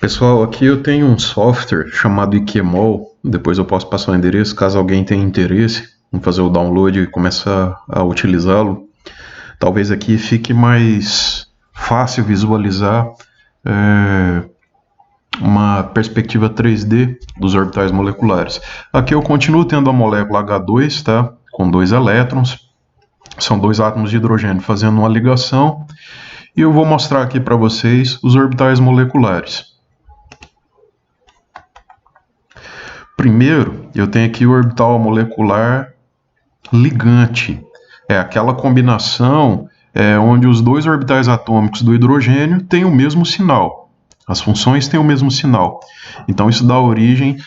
Pessoal, aqui eu tenho um software chamado Iquemol. Depois eu posso passar o endereço caso alguém tenha interesse em fazer o download e começar a utilizá-lo. Talvez aqui fique mais fácil visualizar uma perspectiva 3D dos orbitais moleculares. Aqui eu continuo tendo a molécula H2, tá? Com 2 elétrons. São 2 átomos de hidrogênio fazendo uma ligação. E eu vou mostrar aqui para vocês os orbitais moleculares. Primeiro, eu tenho aqui o orbital molecular ligante. É aquela combinação onde os 2 orbitais atômicos do hidrogênio têm o mesmo sinal. As funções têm o mesmo sinal. Então isso dá origem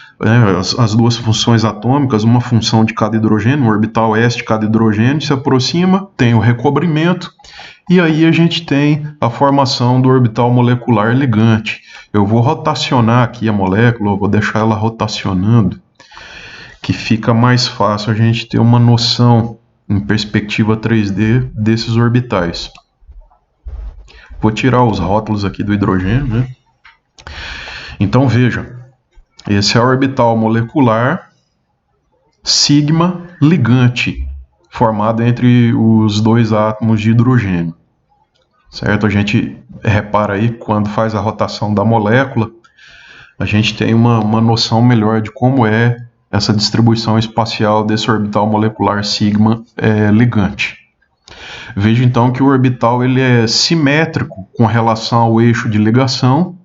às 2 funções atômicas, uma função de cada hidrogênio, um orbital S de cada hidrogênio se aproxima, tem o recobrimento, e aí a gente tem a formação do orbital molecular ligante. Eu vou rotacionar aqui a molécula, eu vou deixar ela rotacionando, que fica mais fácil a gente ter uma noção em perspectiva 3D desses orbitais. Vou tirar os rótulos aqui do hidrogênio, né? Então veja, esse é o orbital molecular sigma ligante, formado entre os 2 átomos de hidrogênio. Certo? A gente repara aí quando faz a rotação da molécula, a gente tem uma noção melhor de como é essa distribuição espacial desse orbital molecular sigma ligante. Veja então que o orbital ele é simétrico com relação ao eixo de ligação.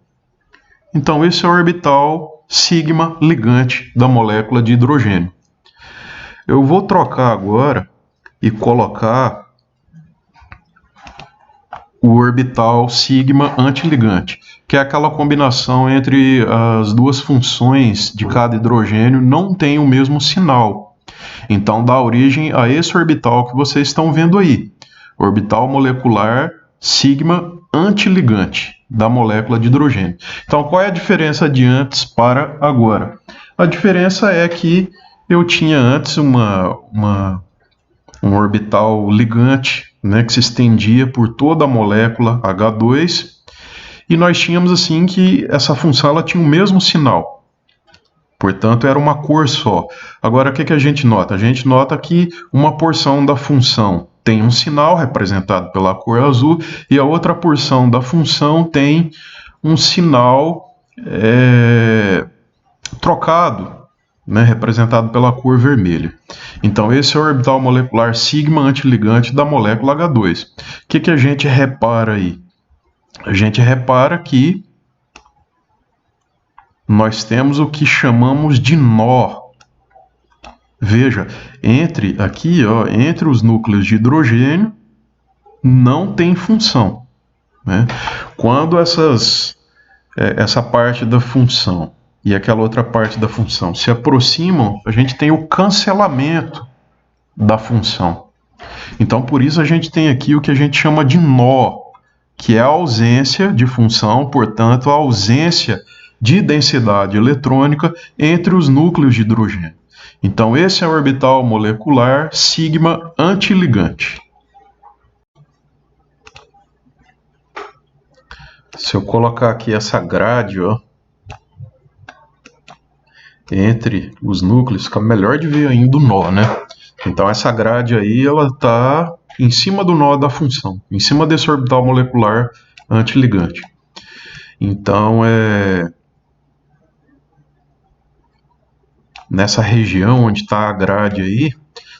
Então esse é o orbital sigma ligante da molécula de hidrogênio. Eu vou trocar agora e colocar o orbital sigma antiligante, que é aquela combinação entre as 2 funções de cada hidrogênio não tem o mesmo sinal. Então dá origem a esse orbital que vocês estão vendo aí, orbital molecular sigma antiligante da molécula de hidrogênio. Então qual é a diferença de antes para agora? A diferença é que eu tinha antes um orbital ligante, né, que se estendia por toda a molécula H2, e nós tínhamos assim que essa função ela tinha o mesmo sinal, portanto era uma cor só. Agora o que a gente nota? A gente nota que uma porção da função tem um sinal representado pela cor azul e a outra porção da função tem um sinal trocado, né, representado pela cor vermelha. Então esse é o orbital molecular sigma antiligante da molécula H2. O que a gente repara aí? A gente repara que nós temos o que chamamos de nó. Veja, entre os núcleos de hidrogênio não tem função, né? Quando essa parte da função e aquela outra parte da função se aproximam, a gente tem o cancelamento da função. Então, por isso a gente tem aqui o que a gente chama de nó, que é a ausência de função, portanto, a ausência de densidade eletrônica entre os núcleos de hidrogênio. Então, esse é o orbital molecular sigma antiligante. Se eu colocar aqui essa grade, entre os núcleos, fica melhor de ver ainda o nó, né? Então essa grade aí, ela está em cima do nó da função, em cima desse orbital molecular antiligante. Então nessa região onde está a grade aí,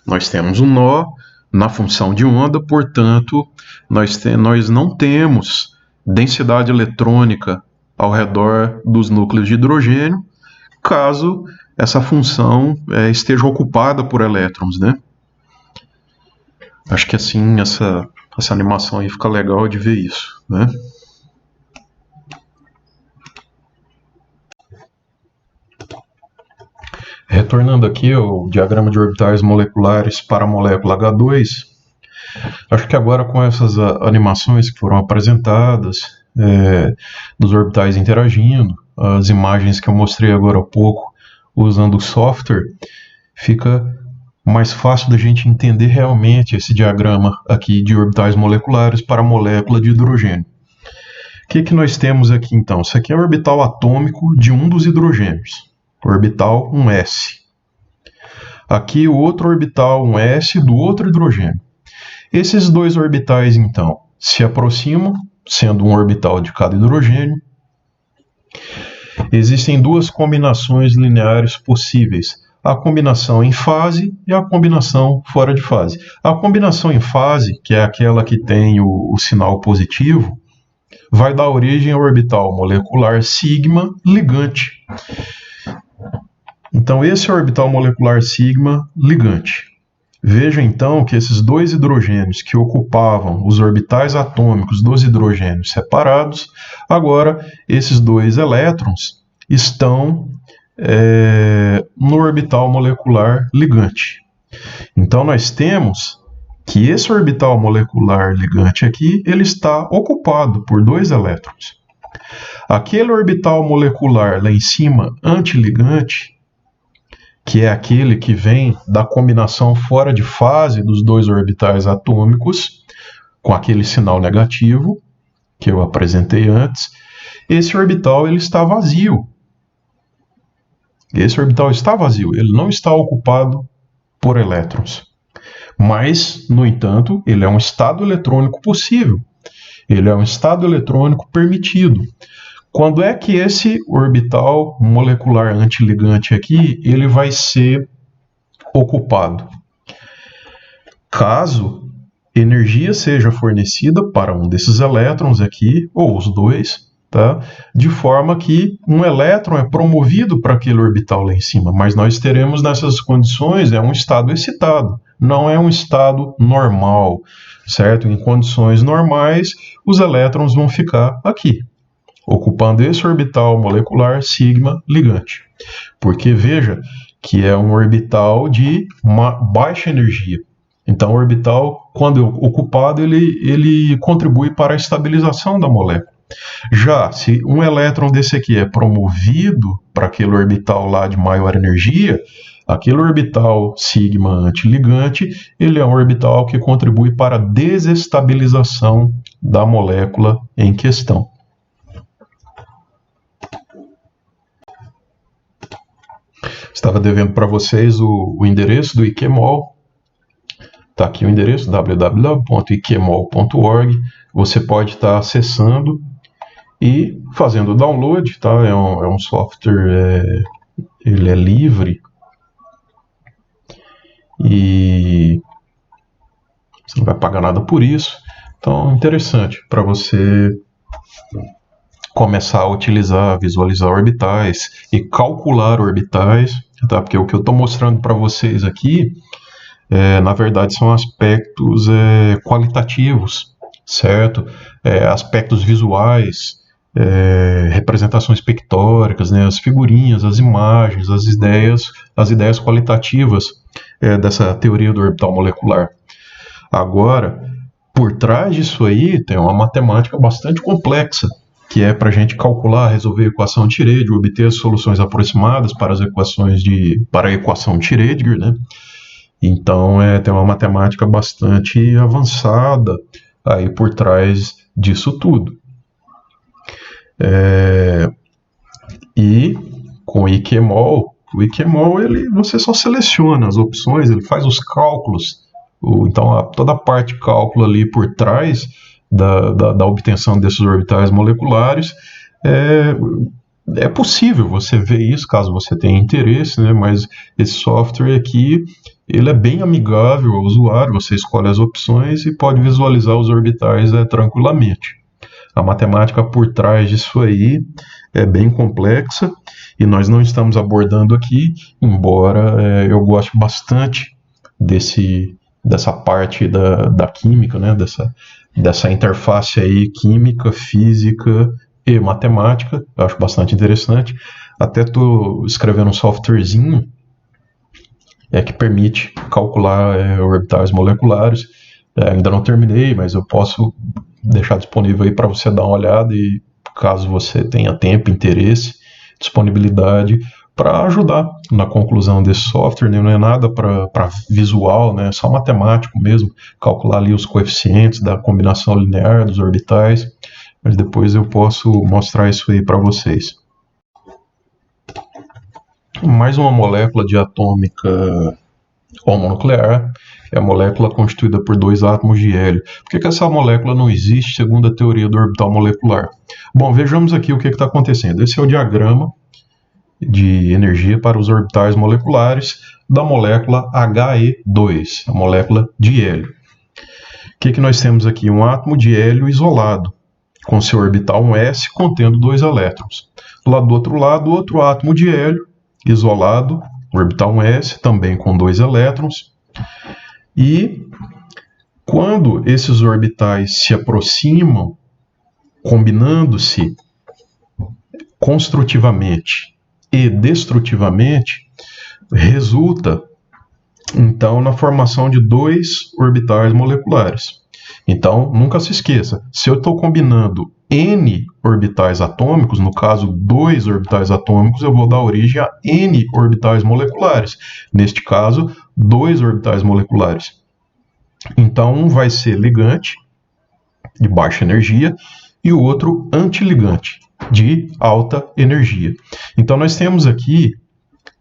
nós temos um nó na função de onda, portanto, nós não temos densidade eletrônica ao redor dos núcleos de hidrogênio, caso essa função esteja ocupada por elétrons, né? Acho que assim essa animação aí fica legal de ver isso, né? Retornando aqui ao diagrama de orbitais moleculares para a molécula H2, acho que agora com essas animações que foram apresentadas, dos orbitais interagindo, as imagens que eu mostrei agora há pouco usando o software, fica mais fácil da gente entender realmente esse diagrama aqui de orbitais moleculares para a molécula de hidrogênio. O que nós temos aqui então? Isso aqui é o orbital atômico de um dos hidrogênios, orbital 1s. Aqui o outro orbital 1s do outro hidrogênio. Esses dois orbitais então se aproximam, sendo um orbital de cada hidrogênio. Existem duas combinações lineares possíveis: a combinação em fase e a combinação fora de fase. A combinação em fase, que é aquela que tem o sinal positivo, vai dar origem ao orbital molecular sigma ligante. Então, esse é o orbital molecular sigma ligante. Veja então que esses dois hidrogênios que ocupavam os orbitais atômicos dos hidrogênios separados, agora esses dois elétrons estão no orbital molecular ligante. Então nós temos que esse orbital molecular ligante aqui, ele está ocupado por dois elétrons. Aquele orbital molecular lá em cima, antiligante, que é aquele que vem da combinação fora de fase dos dois orbitais atômicos, com aquele sinal negativo que eu apresentei antes, esse orbital ele está vazio. Esse orbital está vazio, ele não está ocupado por elétrons. Mas, no entanto, ele é um estado eletrônico possível. Ele é um estado eletrônico permitido. Quando é que esse orbital molecular antiligante aqui, ele vai ser ocupado? Caso energia seja fornecida para um desses elétrons aqui, ou os dois, tá? De forma que um elétron é promovido para aquele orbital lá em cima, mas nós teremos nessas condições um estado excitado, não é um estado normal, certo? Em condições normais, os elétrons vão ficar aqui, ocupando esse orbital molecular sigma ligante. Porque veja que é um orbital de baixa energia. Então, o orbital, quando ocupado, ele contribui para a estabilização da molécula. Já se um elétron desse aqui é promovido para aquele orbital lá de maior energia, aquele orbital sigma antiligante, ele é um orbital que contribui para a desestabilização da molécula em questão. Estava devendo para vocês o endereço do IQMOL. Está aqui o endereço, www.iqmol.org. Você pode estar acessando e fazendo o download, tá? É um software, ele é livre e você não vai pagar nada por isso. Então, interessante para você começar a utilizar, visualizar orbitais e calcular orbitais, tá? Porque o que eu estou mostrando para vocês aqui, na verdade, são aspectos qualitativos, certo? Aspectos visuais, representações pictóricas, né? As figurinhas, as imagens, as ideias qualitativas dessa teoria do orbital molecular. Agora, por trás disso aí, tem uma matemática bastante complexa, que é para a gente calcular, resolver a equação de Schrödinger, obter as soluções aproximadas para a equação de Schrödinger, né? Então, tem uma matemática bastante avançada aí por trás disso tudo. E com o IQMOL, você só seleciona as opções, ele faz os cálculos. Então, toda a parte de cálculo ali por trás da obtenção desses orbitais moleculares, é possível você ver isso, caso você tenha interesse, né? Mas esse software aqui, ele é bem amigável ao usuário, você escolhe as opções e pode visualizar os orbitais tranquilamente. A matemática por trás disso aí é bem complexa e nós não estamos abordando aqui, embora eu goste bastante dessa parte da química, né? Dessa interface aí química, física e matemática. Eu acho bastante interessante. Até estou escrevendo um softwarezinho que permite calcular orbitais moleculares. Ainda não terminei, mas eu posso deixar disponível aí para você dar uma olhada e, caso você tenha tempo, interesse, disponibilidade, para ajudar na conclusão desse software, né? Não é nada para visual, né? É só matemático mesmo, calcular ali os coeficientes da combinação linear dos orbitais. mas depois eu posso mostrar isso aí para vocês. Mais uma molécula diatômica homonuclear é a molécula constituída por dois átomos de hélio. Por que essa molécula não existe segundo a teoria do orbital molecular? Bom, vejamos aqui o que está acontecendo. Esse é o diagrama de energia para os orbitais moleculares da molécula He2, a molécula de hélio. O que nós temos aqui? Um átomo de hélio isolado, com seu orbital 1s contendo 2 elétrons. Lá do outro lado, outro átomo de hélio isolado, orbital 1s, também com 2 elétrons. E quando esses orbitais se aproximam, combinando-se construtivamente e destrutivamente, resulta então na formação de 2 orbitais moleculares. Então, nunca se esqueça, se eu estou combinando N orbitais atômicos, no caso 2 orbitais atômicos, eu vou dar origem a N orbitais moleculares. Neste caso, 2 orbitais moleculares. Então, um vai ser ligante, de baixa energia, e o outro antiligante, de alta energia. Então, nós temos aqui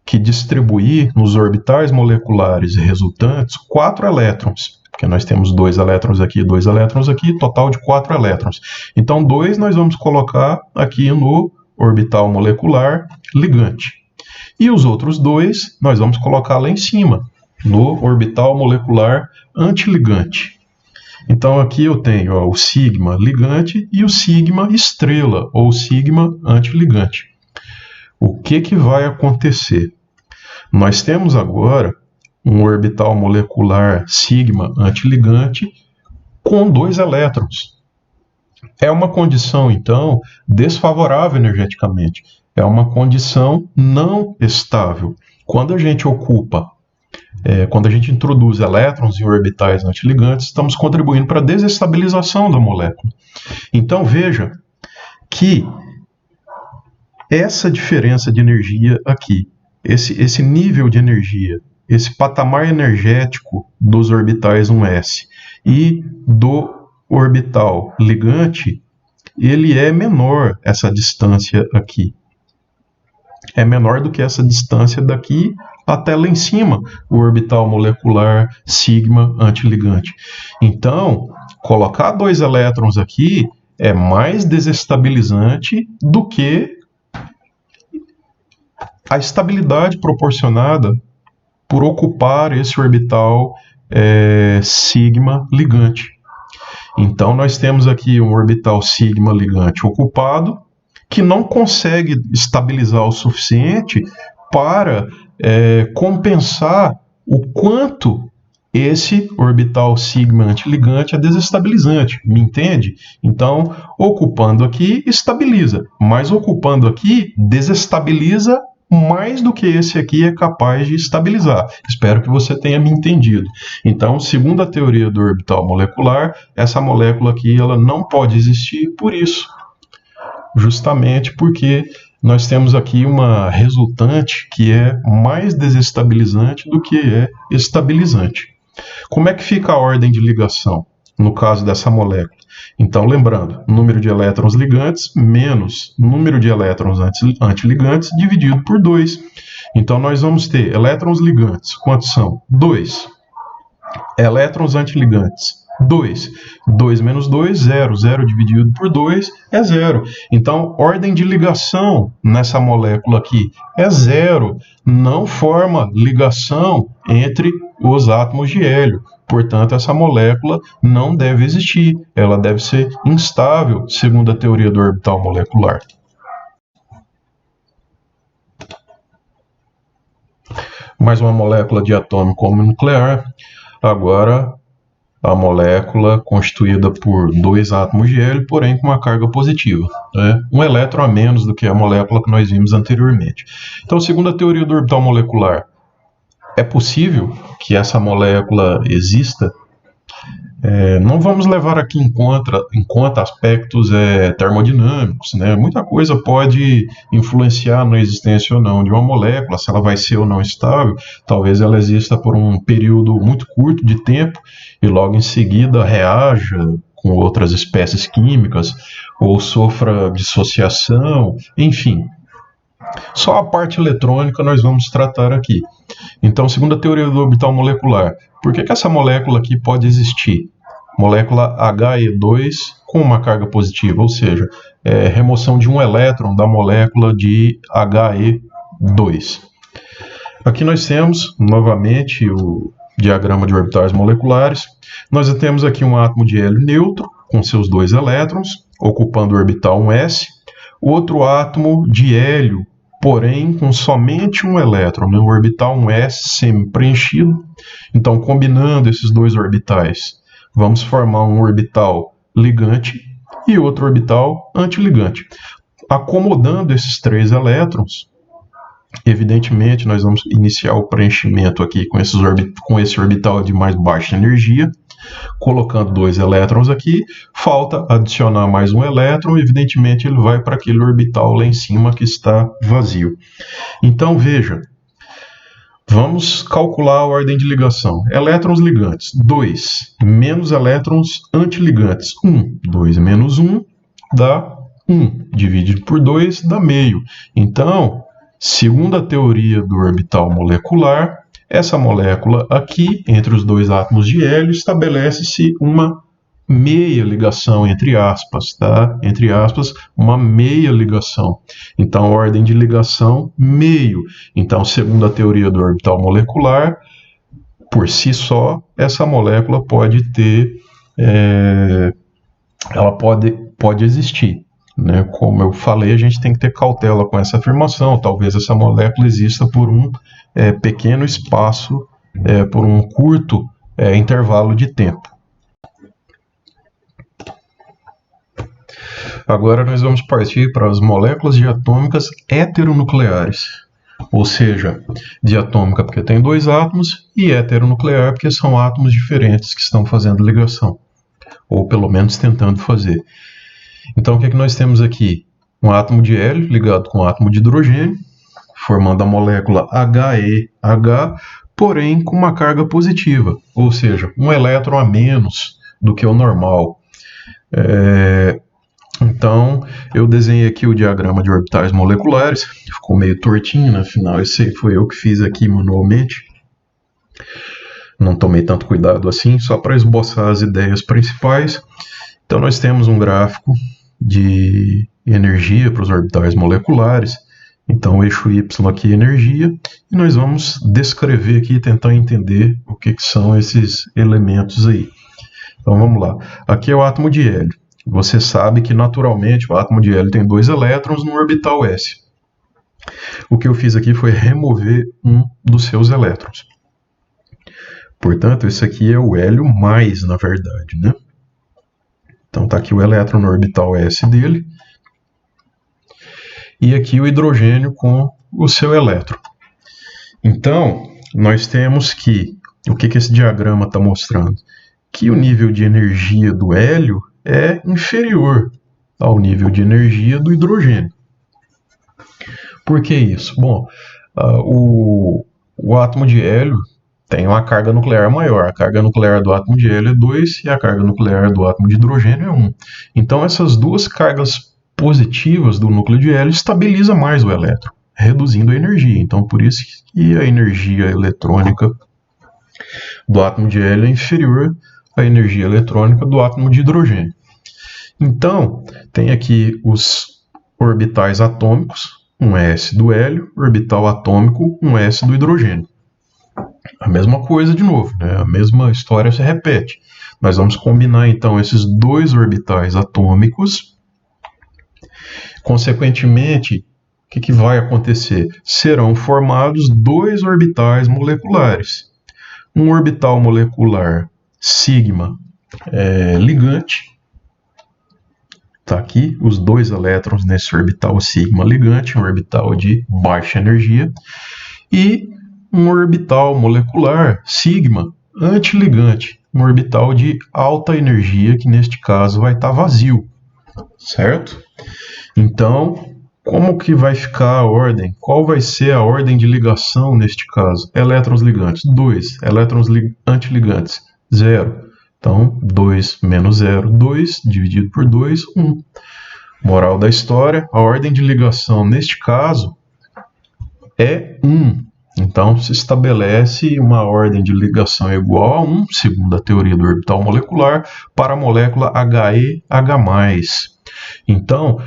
que distribuir nos orbitais moleculares resultantes 4 elétrons, porque nós temos 2 elétrons aqui, 2 elétrons aqui, total de 4 elétrons. Então, 2 nós vamos colocar aqui no orbital molecular ligante. E os outros 2 nós vamos colocar lá em cima, no orbital molecular antiligante. Então, aqui eu tenho o sigma ligante e o sigma estrela, ou sigma antiligante. O que vai acontecer? Nós temos agora um orbital molecular sigma antiligante com 2 elétrons. É uma condição, então, desfavorável energeticamente. É uma condição não estável. Quando a gente quando a gente introduz elétrons em orbitais antiligantes, estamos contribuindo para a desestabilização da molécula. Então, veja que essa diferença de energia aqui, esse nível de energia, esse patamar energético dos orbitais 1s e do orbital ligante, ele é menor, essa distância aqui. É menor do que essa distância daqui até lá em cima, o orbital molecular sigma antiligante. Então, colocar 2 elétrons aqui é mais desestabilizante do que a estabilidade proporcionada por ocupar esse orbital sigma ligante. Então, nós temos aqui um orbital sigma ligante ocupado, que não consegue estabilizar o suficiente para compensar o quanto esse orbital sigma antiligante é desestabilizante, me entende? Então, ocupando aqui, estabiliza, mas ocupando aqui, desestabiliza mais do que esse aqui é capaz de estabilizar. Espero que você tenha me entendido. Então, segundo a teoria do orbital molecular, essa molécula aqui ela não pode existir por isso. Justamente porque nós temos aqui uma resultante que é mais desestabilizante do que é estabilizante. Como é que fica a ordem de ligação no caso dessa molécula? Então, lembrando, número de elétrons ligantes menos número de elétrons antiligantes dividido por 2. Então, nós vamos ter elétrons ligantes, quantos são? 2. Elétrons antiligantes, 2. 2 menos 2, 0. 0 dividido por 2 é 0. Então, ordem de ligação nessa molécula aqui é 0. Não forma ligação entre os átomos de hélio. Portanto, essa molécula não deve existir. Ela deve ser instável, segundo a teoria do orbital molecular. Mais uma molécula diatômica homonuclear. Agora, a molécula constituída por 2 átomos de hélio, porém com uma carga positiva, né? Um elétron a menos do que a molécula que nós vimos anteriormente. Então, segundo a teoria do orbital molecular, é possível que essa molécula exista. Não vamos levar aqui em conta aspectos termodinâmicos, né? Muita coisa pode influenciar na existência ou não de uma molécula, se ela vai ser ou não estável. Talvez ela exista por um período muito curto de tempo e logo em seguida reaja com outras espécies químicas, ou sofra dissociação, enfim. Só a parte eletrônica nós vamos tratar aqui. Então, segundo a teoria do orbital molecular, por que essa molécula aqui pode existir? Molécula He2 com uma carga positiva, ou seja, remoção de um elétron da molécula de He2. Aqui nós temos, novamente, o diagrama de orbitais moleculares. Nós temos aqui um átomo de hélio neutro, com seus 2 elétrons, ocupando o orbital 1s. Outro átomo de hélio, porém com somente um elétron, né? O orbital 1s semi-preenchido. Então, combinando esses 2 orbitais, vamos formar um orbital ligante e outro orbital antiligante. Acomodando esses 3 elétrons, evidentemente, nós vamos iniciar o preenchimento aqui com esse orbital de mais baixa energia, colocando 2 elétrons aqui, falta adicionar mais um elétron, evidentemente ele vai para aquele orbital lá em cima que está vazio. Então, veja, vamos calcular a ordem de ligação. Elétrons ligantes, 2, menos elétrons antiligantes, 1. 2 menos 1 dá 1, dividido por 2 dá meio. Então, segundo a teoria do orbital molecular, essa molécula aqui, entre os 2 átomos de hélio, estabelece-se uma meia ligação, entre aspas, tá? Entre aspas, uma meia ligação. Então, ordem de ligação, meio. Então, segundo a teoria do orbital molecular, por si só, essa molécula pode ter, ela pode existir. Né? Como eu falei, a gente tem que ter cautela com essa afirmação. Talvez essa molécula exista por um pequeno espaço, por um curto intervalo de tempo. Agora nós vamos partir para as moléculas diatômicas heteronucleares. Ou seja, diatômica porque tem 2 átomos e heteronuclear porque são átomos diferentes que estão fazendo ligação. Ou pelo menos tentando fazer. Então, o que nós temos aqui? Um átomo de hélio ligado com um átomo de hidrogênio, formando a molécula HeH, porém com uma carga positiva, ou seja, um elétron a menos do que o normal. Então, eu desenhei aqui o diagrama de orbitais moleculares, ficou meio tortinho, né? Afinal, esse foi eu que fiz aqui manualmente. Não tomei tanto cuidado assim, só para esboçar as ideias principais. Então, nós temos um gráfico de energia para os orbitais moleculares. Então, o eixo Y aqui é energia. E nós vamos descrever aqui e tentar entender o que são esses elementos aí. Então, vamos lá. Aqui é o átomo de hélio. Você sabe que, naturalmente, o átomo de hélio tem 2 elétrons no orbital s. O que eu fiz aqui foi remover um dos seus elétrons. Portanto, esse aqui é o hélio mais, na verdade, né? Então, está aqui o elétron no orbital s dele. E aqui o hidrogênio com o seu elétron. Então, nós temos que... O que esse diagrama está mostrando? Que o nível de energia do hélio é inferior ao nível de energia do hidrogênio. Por que isso? Bom, o átomo de hélio tem uma carga nuclear maior. A carga nuclear do átomo de hélio é 2 e a carga nuclear do átomo de hidrogênio é 1. Então, essas 2 cargas positivas do núcleo de hélio estabilizam mais o elétron, reduzindo a energia. Então, por isso que a energia eletrônica do átomo de hélio é inferior à energia eletrônica do átomo de hidrogênio. Então, tem aqui os orbitais atômicos, um s do hélio, orbital atômico, um s do hidrogênio. A mesma coisa de novo, né? A mesma história se repete. Nós vamos combinar então esses 2 orbitais atômicos. Consequentemente, o que vai acontecer? Serão formados 2 orbitais moleculares. Um orbital molecular sigma ligante. Está aqui os 2 elétrons nesse orbital sigma ligante, um orbital de baixa energia. E um orbital molecular sigma antiligante, um orbital de alta energia, que neste caso vai estar vazio, certo? Então, como que vai ficar a ordem? Qual vai ser a ordem de ligação neste caso? Elétrons ligantes, 2. Elétrons antiligantes, 0. Então, 2 menos 0, 2, dividido por 2, 1. Moral da história, a ordem de ligação, neste caso, é 1. Então, se estabelece uma ordem de ligação igual a 1, segundo a teoria do orbital molecular, para a molécula HeH+. Então,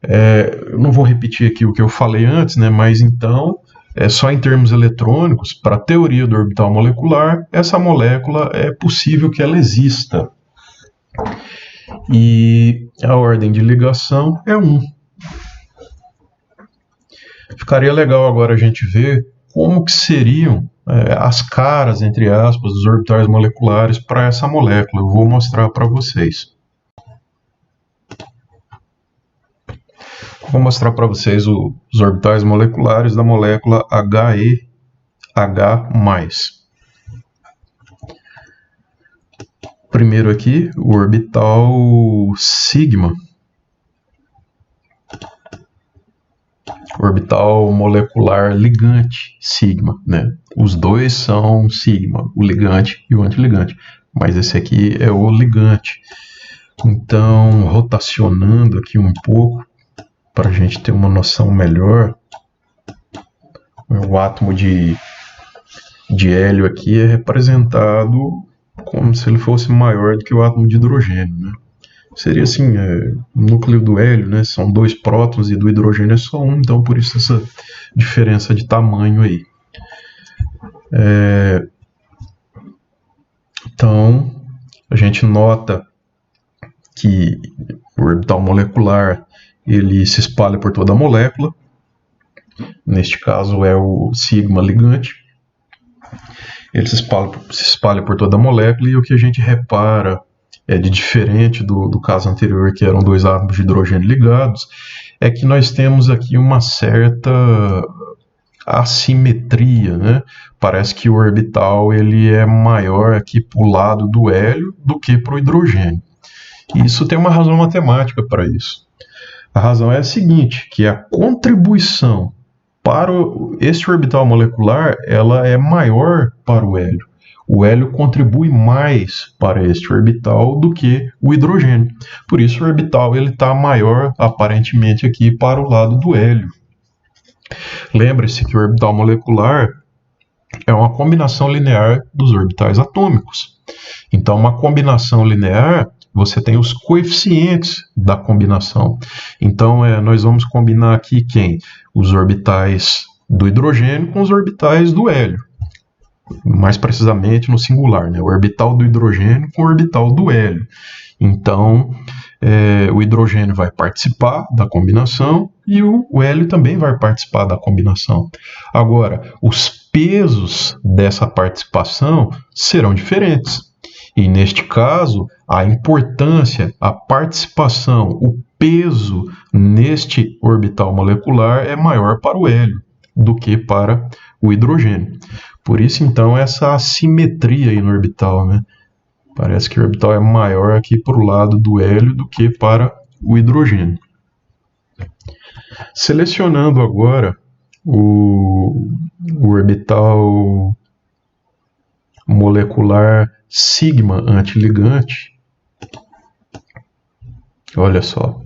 eu não vou repetir aqui o que eu falei antes, né, mas então, só em termos eletrônicos, para a teoria do orbital molecular, essa molécula é possível que ela exista. E a ordem de ligação é 1. Ficaria legal agora a gente ver como que seriam as caras, entre aspas, dos orbitais moleculares para essa molécula. Eu vou mostrar para vocês. Vou mostrar para vocês os orbitais moleculares da molécula HeH+. Primeiro aqui, o orbital sigma. Orbital molecular ligante, sigma, né? Os dois são sigma, o ligante e o antiligante, mas esse aqui é o ligante. Então, rotacionando aqui um pouco, para a gente ter uma noção melhor, o átomo de hélio aqui é representado como se ele fosse maior do que o átomo de hidrogênio, né? Seria assim, o núcleo do hélio, né, são 2 prótons e do hidrogênio é só 1, então por isso essa diferença de tamanho aí. Então, a gente nota que o orbital molecular ele se espalha por toda a molécula, neste caso é o sigma ligante, ele se espalha por toda a molécula, e o que a gente repara de diferente do caso anterior, que eram 2 átomos de hidrogênio ligados, é que nós temos aqui uma certa assimetria, né? Parece que o orbital ele é maior aqui para o lado do hélio do que para o hidrogênio. E isso tem uma razão matemática para isso. A razão é a seguinte, que a contribuição para este orbital molecular ela é maior para o hélio. O hélio contribui mais para este orbital do que o hidrogênio. Por isso o orbital está maior, aparentemente, aqui para o lado do hélio. Lembre-se que o orbital molecular é uma combinação linear dos orbitais atômicos. Então, uma combinação linear, você tem os coeficientes da combinação. Então, nós vamos combinar aqui quem? Os orbitais do hidrogênio com os orbitais do hélio. Mais precisamente no singular, né? O orbital do hidrogênio com o orbital do hélio. Então, o hidrogênio vai participar da combinação e o hélio também vai participar da combinação. Agora, os pesos dessa participação serão diferentes. E neste caso, a importância, a participação, o peso neste orbital molecular é maior para o hélio do que para o hidrogênio. Por isso, então, essa assimetria aí no orbital, né? Parece que o orbital é maior aqui para o lado do hélio do que para o hidrogênio. Selecionando agora o orbital molecular sigma antiligante, olha só.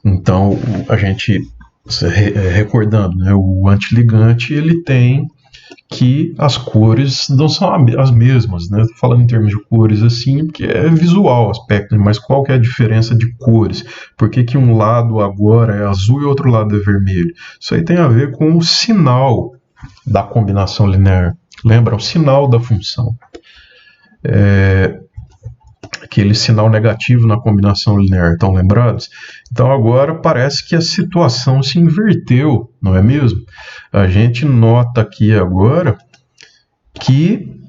Então, a gente, recordando, né, o antiligante ele tem que as cores não são as mesmas, né? Tô falando em termos de cores assim, porque é visual o aspecto, né? Mas qual que é a diferença de cores? Por que um lado agora é azul e o outro lado é vermelho? Isso aí tem a ver com o sinal da combinação linear. Lembra? O sinal da função. Aquele sinal negativo na combinação linear, estão lembrados? Então agora parece que a situação se inverteu, não é mesmo? A gente nota aqui agora que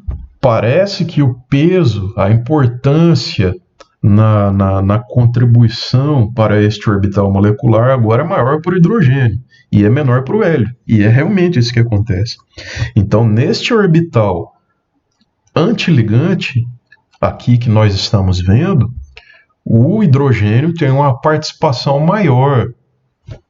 parece que o peso, a importância na contribuição para este orbital molecular agora é maior para o hidrogênio e é menor para o hélio. E é realmente isso que acontece. Então, neste orbital antiligante, aqui que nós estamos vendo, o hidrogênio tem uma participação maior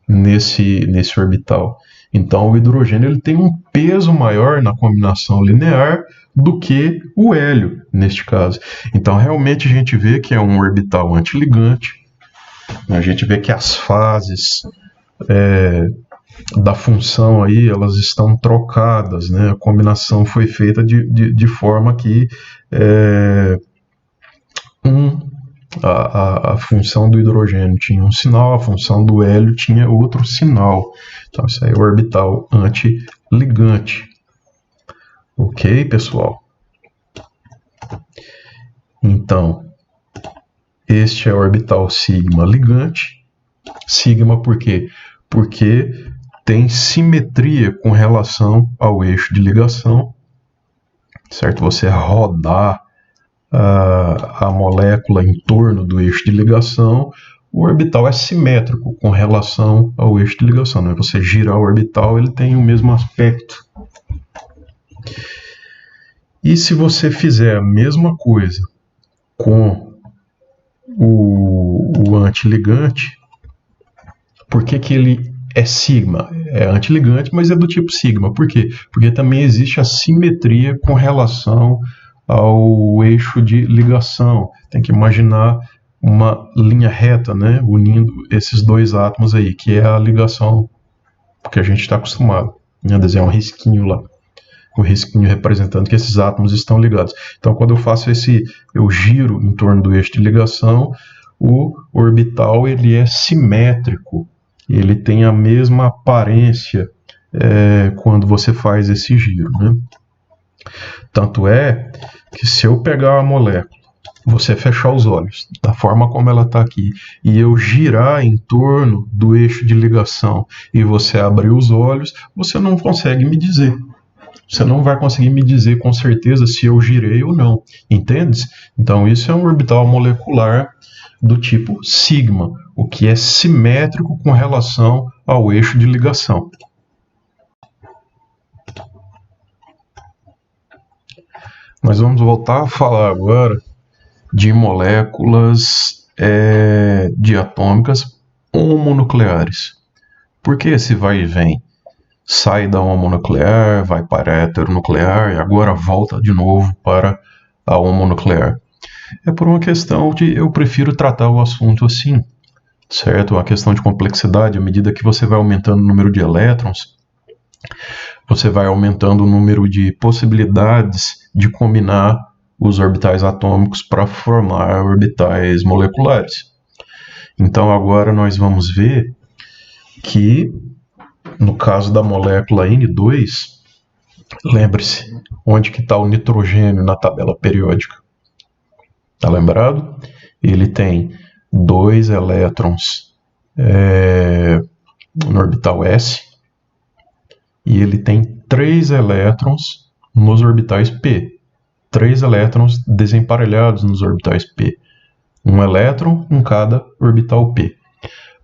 nesse orbital. Então, o hidrogênio ele tem um peso maior na combinação linear do que o hélio, neste caso. Então, realmente, a gente vê que é um orbital antiligante, a gente vê que as fases da função aí, elas estão trocadas, né? A combinação foi feita de forma que a função do hidrogênio tinha um sinal, a função do hélio tinha outro sinal. Então, isso aí é o orbital antiligante. Ok, pessoal? Então, este é o orbital sigma ligante. Sigma por quê? Porque tem simetria com relação ao eixo de ligação, certo? Você rodar a molécula em torno do eixo de ligação, o orbital é simétrico com relação ao eixo de ligação, né? Você girar o orbital, ele tem o mesmo aspecto. E se você fizer a mesma coisa com o antiligante, por que ele é sigma? É antiligante, mas é do tipo sigma. Por quê? Porque também existe a simetria com relação ao eixo de ligação. Tem que imaginar uma linha reta, né, unindo esses dois átomos aí, que é a ligação que a gente está acostumado, né, desenhar um risquinho lá, o risquinho representando que esses átomos estão ligados. Então, quando eu faço eu giro em torno do eixo de ligação, o orbital ele é simétrico, ele tem a mesma aparência quando você faz esse giro, né? Tanto é que se eu pegar a molécula, você fechar os olhos, da forma como ela está aqui, e eu girar em torno do eixo de ligação, e você abrir os olhos, você não consegue me dizer. Você não vai conseguir me dizer com certeza se eu girei ou não, entende? Então isso é um orbital molecular do tipo sigma, o que é simétrico com relação ao eixo de ligação. Nós vamos voltar a falar agora de moléculas diatômicas homonucleares. Por que esse vai e vem? Sai da homonuclear, vai para a heteronuclear e agora volta de novo para a homonuclear. É por uma questão de eu prefiro tratar o assunto assim, certo? Uma questão de complexidade. À medida que você vai aumentando o número de elétrons, você vai aumentando o número de possibilidades de combinar os orbitais atômicos para formar orbitais moleculares. Então agora nós vamos ver que no caso da molécula N2, lembre-se, onde que está o nitrogênio na tabela periódica? Está lembrado? Ele tem 2 elétrons no orbital S e ele tem 3 elétrons nos orbitais P. 3 elétrons desemparelhados nos orbitais P. 1 elétron em cada orbital P.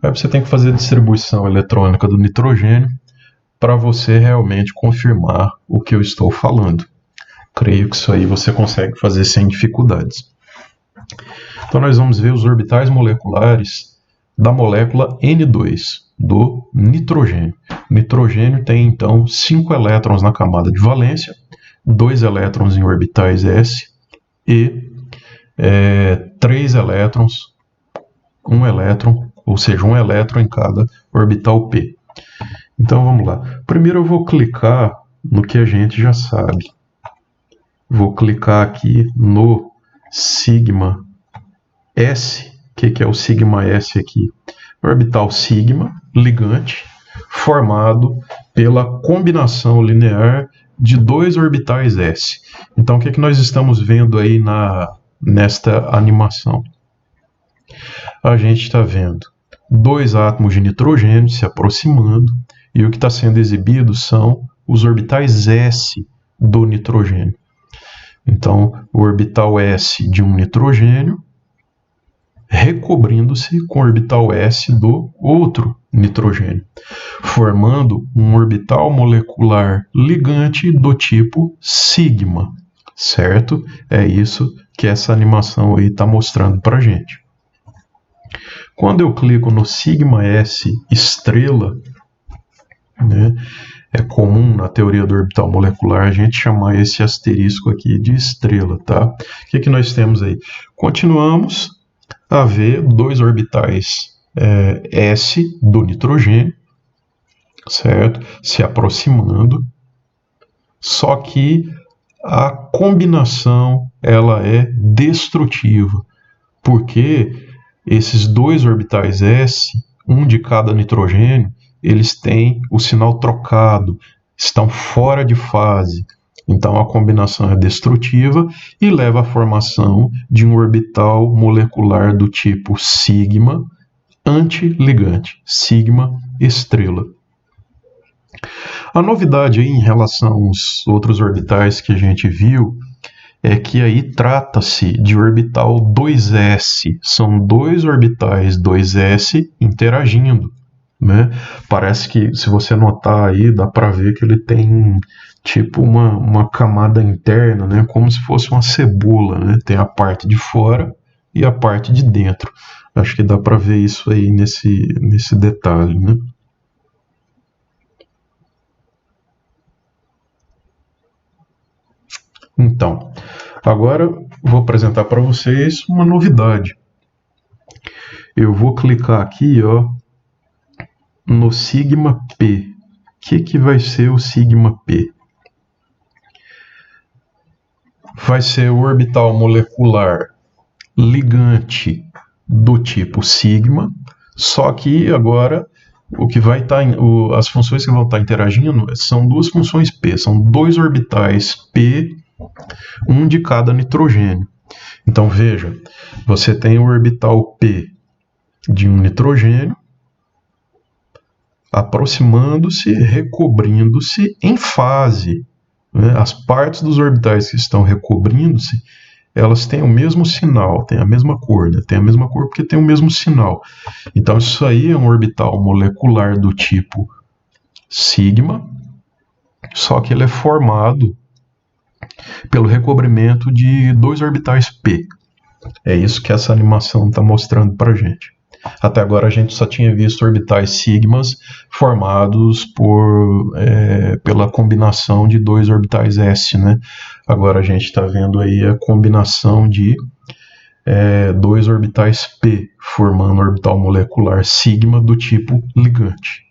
Aí você tem que fazer a distribuição eletrônica do nitrogênio para você realmente confirmar o que eu estou falando. Creio que isso aí você consegue fazer sem dificuldades. Então nós vamos ver os orbitais moleculares da molécula N2, do nitrogênio. O nitrogênio tem então 5 elétrons na camada de valência, 2 elétrons em orbitais S e 3 elétrons, 1 elétron, ou seja, 1 elétron em cada orbital P. Então vamos lá. Primeiro eu vou clicar no que a gente já sabe. Vou clicar aqui no sigma S. O que é o sigma S aqui? Orbital sigma ligante formado pela combinação linear de 2 orbitais S. Então o que nós estamos vendo aí nesta animação? A gente está vendo 2 átomos de nitrogênio se aproximando e o que está sendo exibido são os orbitais S do nitrogênio. Então, o orbital S de um nitrogênio recobrindo-se com o orbital S do outro nitrogênio, formando um orbital molecular ligante do tipo sigma, certo? É isso que essa animação aí está mostrando para a gente. Quando eu clico no sigma S estrela, né, É comum na teoria do orbital molecular a gente chamar esse asterisco aqui de estrela, tá? O que nós temos aí? Continuamos a ver dois orbitais S do nitrogênio, certo? Se aproximando, só que a combinação ela é destrutiva, porque esses dois orbitais S, um de cada nitrogênio, eles têm o sinal trocado, estão fora de fase. Então a combinação é destrutiva e leva à formação de um orbital molecular do tipo sigma antiligante, sigma estrela. A novidade aí em relação aos outros orbitais que a gente viu é que aí trata-se de orbital 2s. São dois orbitais 2s interagindo, né? Parece que, se você notar aí, dá para ver que ele tem tipo uma camada interna, né? Como se fosse uma cebola, né? Tem a parte de fora e a parte de dentro. Acho que dá para ver isso aí nesse detalhe, né? Então, agora vou apresentar para vocês uma novidade. Eu vou clicar aqui, ó, no sigma P. O que vai ser o sigma P? Vai ser o orbital molecular ligante do tipo sigma, só que agora o que vai estar, as funções que vão estar interagindo são duas funções P, são dois orbitais P, um de cada nitrogênio. Então veja, você tem o orbital P de um nitrogênio aproximando-se, recobrindo-se em fase. Né? As partes dos orbitais que estão recobrindo-se, elas têm o mesmo sinal, têm a mesma cor, né? Tem a mesma cor porque tem o mesmo sinal. Então isso aí é um orbital molecular do tipo sigma, só que ele é formado pelo recobrimento de dois orbitais P. É isso que essa animação está mostrando para a gente. Até agora a gente só tinha visto orbitais sigmas formados pela combinação de dois orbitais S, né? Agora a gente está vendo aí a combinação de dois orbitais P, formando um orbital molecular sigma do tipo ligante.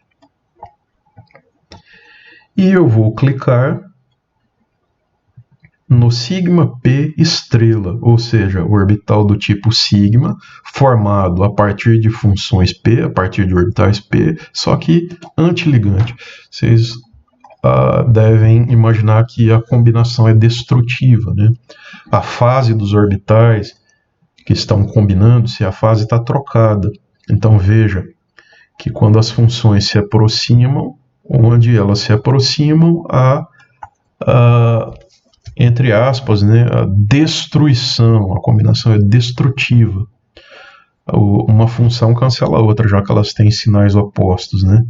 E eu vou clicar no sigma P estrela, ou seja, o orbital do tipo sigma, formado a partir de funções P, a partir de orbitais P, só que antiligante. Vocês devem imaginar que a combinação é destrutiva, né? A fase dos orbitais que estão combinando-se, a fase está trocada. Então veja que quando as funções se aproximam, onde elas se aproximam, entre aspas, né, a destruição, a combinação é destrutiva. Uma função cancela a outra, já que elas têm sinais opostos, né?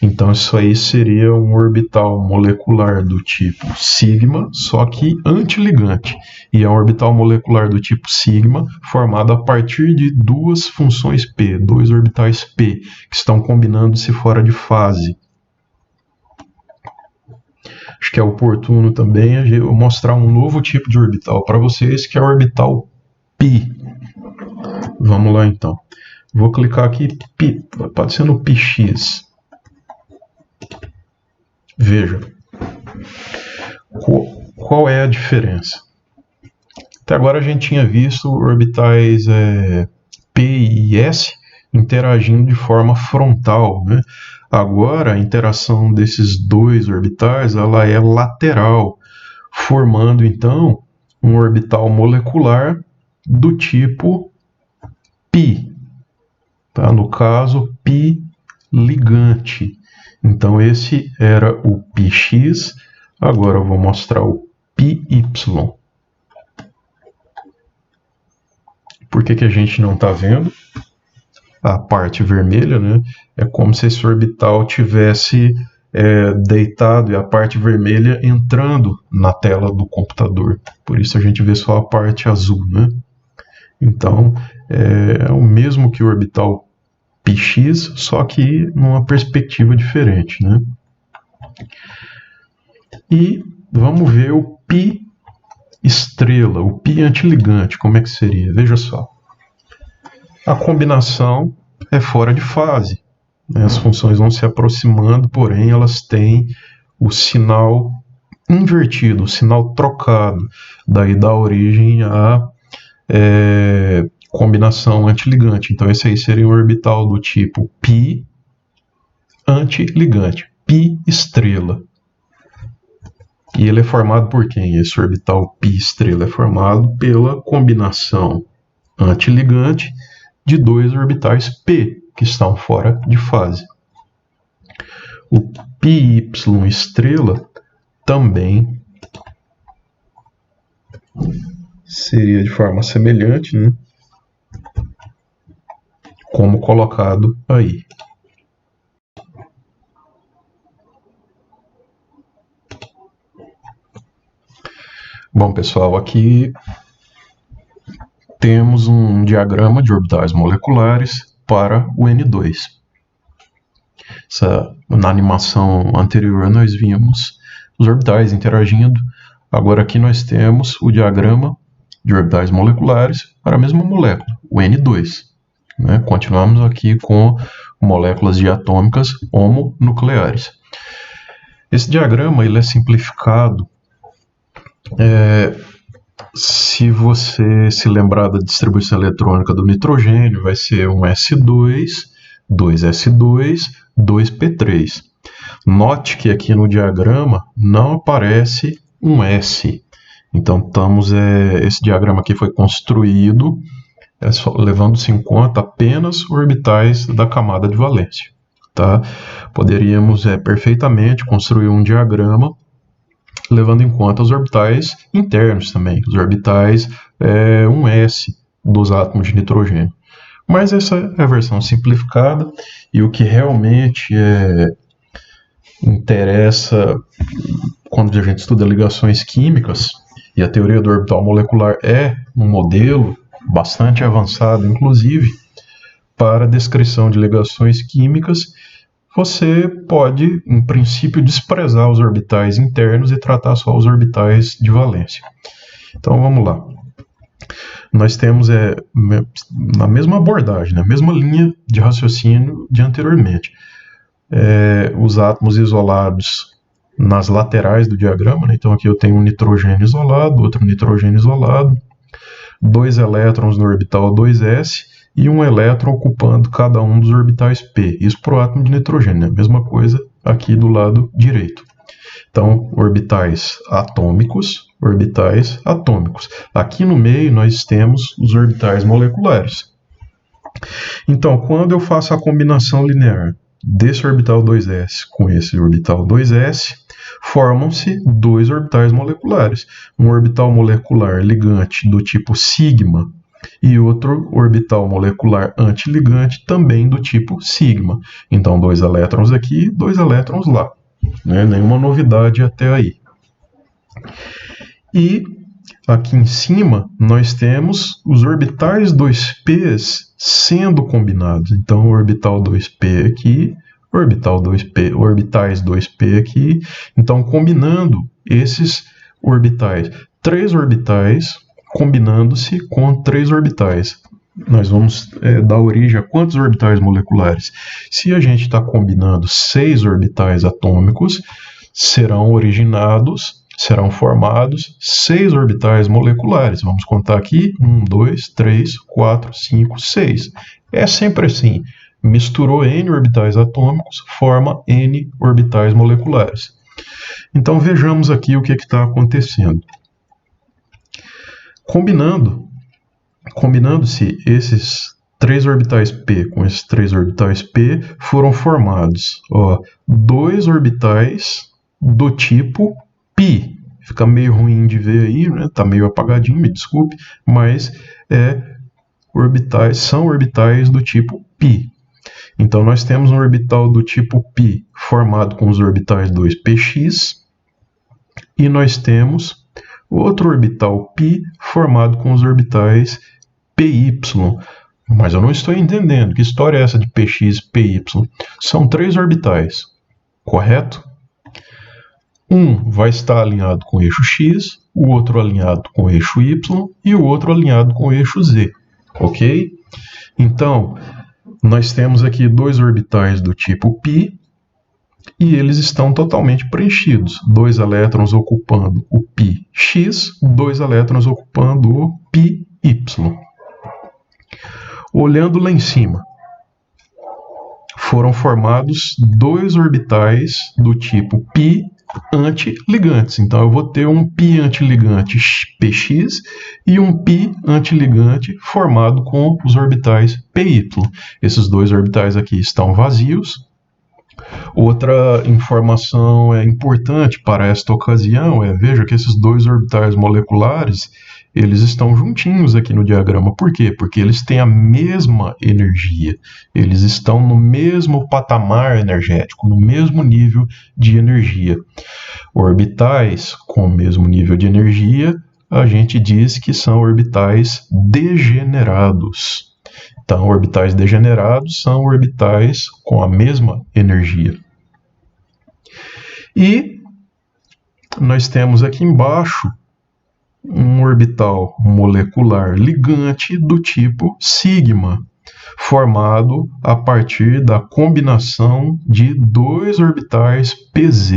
Então isso aí seria um orbital molecular do tipo sigma, só que antiligante. E é um orbital molecular do tipo sigma formado a partir de duas funções P, dois orbitais P, que estão combinando-se fora de fase. Acho que é oportuno também eu mostrar um novo tipo de orbital para vocês, que é o orbital π. Vamos lá então. Vou clicar aqui, π, pode ser no πx. Veja. Qual é a diferença? Até agora a gente tinha visto orbitais P e S interagindo de forma frontal, né? Agora, a interação desses dois orbitais ela é lateral, formando então um orbital molecular do tipo π, tá? No caso, π ligante. Então esse era o πx, agora eu vou mostrar o πy. Por que a gente não está vendo a parte vermelha, né? É como se esse orbital tivesse deitado e a parte vermelha entrando na tela do computador. Por isso a gente vê só a parte azul, né? Então é o mesmo que o orbital πx, só que numa perspectiva diferente, né? E vamos ver o π estrela, o π antiligante, como é que seria? Veja só. A combinação é fora de fase. As funções vão se aproximando, porém elas têm o sinal invertido, o sinal trocado. Daí dá origem à combinação antiligante. Então esse aí seria um orbital do tipo π antiligante, π estrela. E ele é formado por quem? Esse orbital π estrela é formado pela combinação antiligante de dois orbitais p, que estão fora de fase. O πy estrela também seria de forma semelhante, né? Como colocado aí. Bom, pessoal, aqui temos um diagrama de orbitais moleculares para o N2. Na animação anterior nós vimos os orbitais interagindo. Agora aqui nós temos o diagrama de orbitais moleculares para a mesma molécula, o N2. Né? Continuamos aqui com moléculas diatômicas homonucleares. Esse diagrama ele é simplificado se você se lembrar da distribuição eletrônica do nitrogênio, vai ser um S2, 2S2, 2P3. Note que aqui no diagrama não aparece um S. Então, esse diagrama aqui foi construído levando-se em conta apenas orbitais da camada de valência. Tá? Poderíamos perfeitamente construir um diagrama levando em conta os orbitais internos também, os orbitais 1s dos átomos de nitrogênio. Mas essa é a versão simplificada, e o que realmente interessa quando a gente estuda ligações químicas, e a teoria do orbital molecular é um modelo bastante avançado, inclusive, para a descrição de ligações químicas. Você pode, em princípio, desprezar os orbitais internos e tratar só os orbitais de valência. Então, vamos lá. Nós temos, na mesma abordagem, na mesma linha de raciocínio de anteriormente, os átomos isolados nas laterais do diagrama. Né? Então, aqui eu tenho um nitrogênio isolado, outro nitrogênio isolado, 2 elétrons no orbital 2s, e um elétron ocupando cada um dos orbitais p. Isso para o átomo de nitrogênio, né? A mesma coisa aqui do lado direito. Então, orbitais atômicos, orbitais atômicos. Aqui no meio nós temos os orbitais moleculares. Então, quando eu faço a combinação linear desse orbital 2s com esse orbital 2s, formam-se dois orbitais moleculares. Um orbital molecular ligante do tipo sigma e outro orbital molecular antiligante também do tipo sigma. Então, 2 elétrons aqui, 2 elétrons lá. Né? Nenhuma novidade até aí. E aqui em cima nós temos os orbitais 2p sendo combinados. Então, o orbital 2p aqui, orbital 2p, orbitais 2p aqui. Então, combinando esses orbitais, 3 orbitais combinando-se com 3 orbitais. Nós vamos dar origem a quantos orbitais moleculares? Se a gente está combinando 6 orbitais atômicos, serão formados 6 orbitais moleculares. Vamos contar aqui: 1, 2, 3, 4, 5, 6. É sempre assim. Misturou N orbitais atômicos, forma N orbitais moleculares. Então vejamos aqui o que está acontecendo. Combinando-se esses 3 orbitais p com esses 3 orbitais p, foram formados 2 orbitais do tipo π. Fica meio ruim de ver aí, né? Tá meio apagadinho, me desculpe, mas são orbitais do tipo π. Então nós temos um orbital do tipo π formado com os orbitais 2px, e nós temos outro orbital π formado com os orbitais py. Mas eu não estou entendendo. Que história é essa de px e py? São 3 orbitais, correto? Um vai estar alinhado com o eixo X, o outro alinhado com o eixo Y e o outro alinhado com o eixo Z, ok? Então, nós temos aqui dois orbitais do tipo π e eles estão totalmente preenchidos. 2 elétrons ocupando o πx, 2 elétrons ocupando o πy. Olhando lá em cima, foram formados dois orbitais do tipo π antiligantes. Então eu vou ter um π antiligante px e um π antiligante formado com os orbitais py. Esses dois orbitais aqui estão vazios. Outra informação importante para esta ocasião veja que esses dois orbitais moleculares eles estão juntinhos aqui no diagrama. Por quê? Porque eles têm a mesma energia. Eles estão no mesmo patamar energético, no mesmo nível de energia. Orbitais com o mesmo nível de energia, a gente diz que são orbitais degenerados. Então, orbitais degenerados são orbitais com a mesma energia. E nós temos aqui embaixo um orbital molecular ligante do tipo sigma, formado a partir da combinação de dois orbitais pz.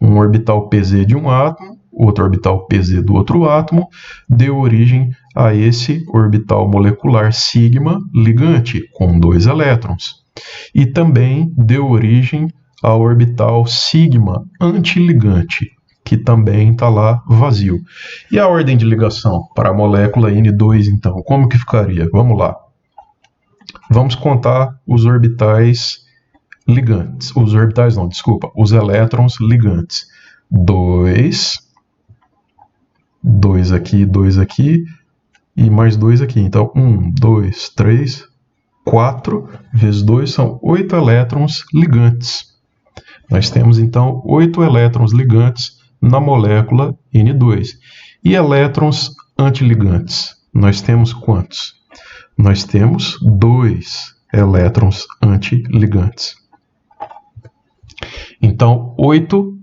Um orbital pz de um átomo, outro orbital pz do outro átomo, deu origem a esse orbital molecular sigma ligante, com 2 elétrons. E também deu origem ao orbital sigma antiligante, que também está lá vazio. E a ordem de ligação para a molécula N2, então, como que ficaria? Vamos lá. Vamos contar os orbitais ligantes. Os orbitais não, desculpa, os elétrons ligantes. 2, 2 aqui, e mais 2 aqui. Então, 1, 2, 3, 4 vezes 2 são 8 elétrons ligantes. Nós temos, então, 8 elétrons ligantes na molécula N2. E elétrons antiligantes, nós temos quantos? Nós temos 2 elétrons antiligantes. Então, 8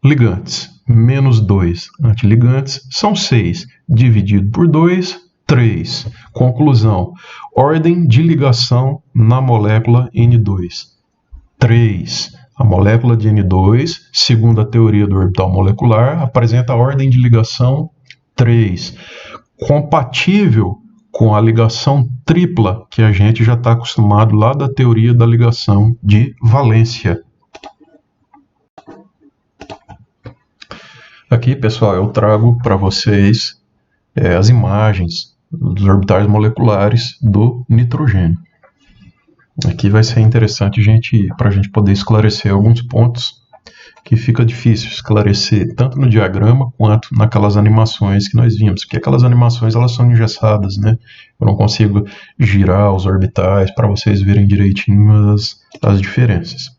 ligantes menos 2 antiligantes são 6. Dividido por 2, 3. Conclusão. Ordem de ligação na molécula N2. 3. A molécula de N2, segundo a teoria do orbital molecular, apresenta a ordem de ligação 3, compatível com a ligação tripla que a gente já está acostumado lá da teoria da ligação de valência. Aqui, pessoal, eu trago para vocês as imagens dos orbitais moleculares do nitrogênio. Aqui vai ser interessante para a gente poder esclarecer alguns pontos que fica difícil esclarecer tanto no diagrama quanto naquelas animações que nós vimos, porque aquelas animações elas são engessadas, né? Eu não consigo girar os orbitais para vocês verem direitinho as diferenças.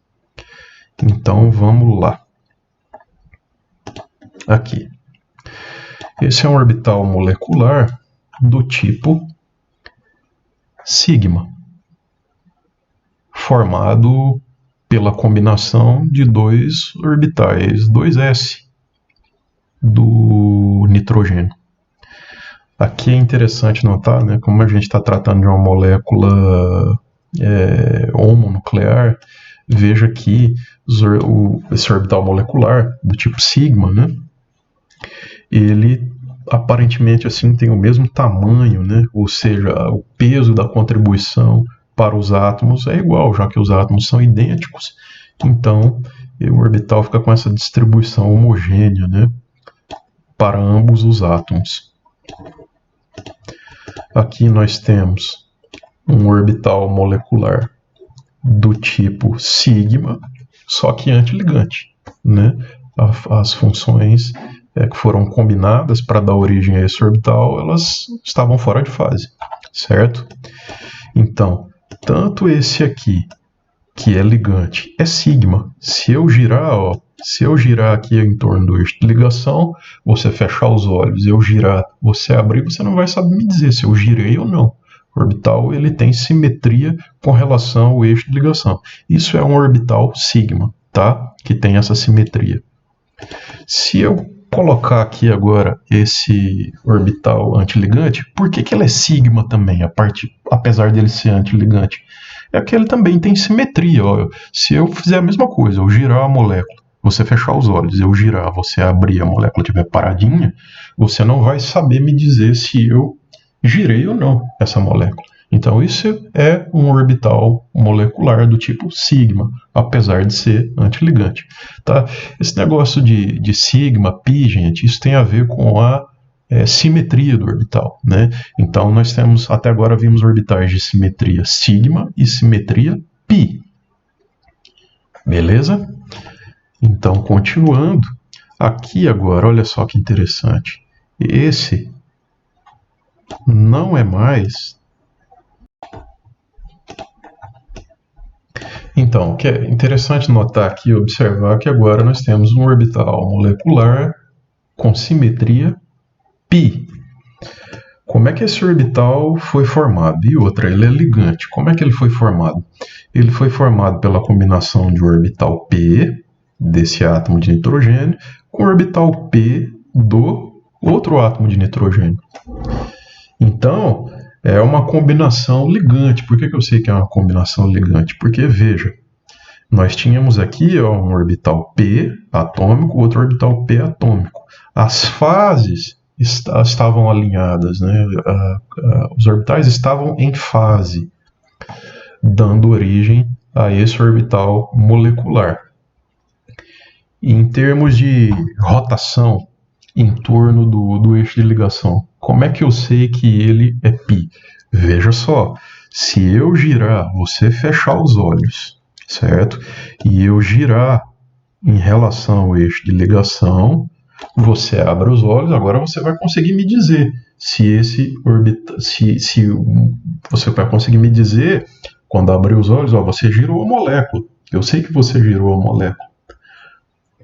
Então vamos lá. Aqui. Esse é um orbital molecular do tipo sigma, formado pela combinação de dois orbitais 2s do nitrogênio. Aqui é interessante notar, né, como a gente está tratando de uma molécula homonuclear, veja que esse orbital molecular do tipo sigma, né, ele aparentemente assim tem o mesmo tamanho, né, ou seja, o peso da contribuição para os átomos é igual, já que os átomos são idênticos. Então, o orbital fica com essa distribuição homogênea, né, para ambos os átomos. Aqui nós temos um orbital molecular do tipo sigma, só que antiligante, né? As funções que foram combinadas para dar origem a esse orbital, elas estavam fora de fase, certo? Então, tanto esse aqui, que é ligante, é sigma. Se eu girar aqui em torno do eixo de ligação, você fechar os olhos, eu girar, você abrir, você não vai saber me dizer se eu girei ou não. O orbital ele tem simetria com relação ao eixo de ligação. Isso é um orbital sigma, tá? Que tem essa simetria. Se eu colocar aqui agora esse orbital antiligante, por que ele é sigma também, apesar dele ser antiligante? É que ele também tem simetria. Ó. Se eu fizer a mesma coisa, eu girar a molécula, você fechar os olhos, eu girar, você abrir, a molécula estiver paradinha, você não vai saber me dizer se eu girei ou não essa molécula. Então isso é um orbital molecular do tipo sigma, apesar de ser antiligante. Tá? Esse negócio de sigma, π, gente, isso tem a ver com a simetria do orbital. Né? Então nós temos, até agora vimos orbitais de simetria sigma e simetria π. Beleza? Então, continuando, aqui agora, olha só que interessante. Esse não é mais. Então, o que é interessante notar aqui, observar que agora nós temos um orbital molecular com simetria π. Como é que esse orbital foi formado? E outra, ele é ligante. Como é que ele foi formado? Ele foi formado pela combinação de orbital P, desse átomo de nitrogênio, com o orbital P do outro átomo de nitrogênio. Então, é uma combinação ligante. Por que eu sei que é uma combinação ligante? Porque, veja, nós tínhamos aqui um orbital P atômico, outro orbital P atômico. As fases estavam alinhadas, né? Os orbitais estavam em fase, dando origem a esse orbital molecular. E em termos de rotação em torno do eixo de ligação, como é que eu sei que ele é π? Veja só, se eu girar, você fechar os olhos, certo? E eu girar em relação ao eixo de ligação, você abre os olhos, agora você vai conseguir me dizer se esse orbital, se você vai conseguir me dizer quando abrir os olhos, ó, você girou a molécula. Eu sei que você girou a molécula.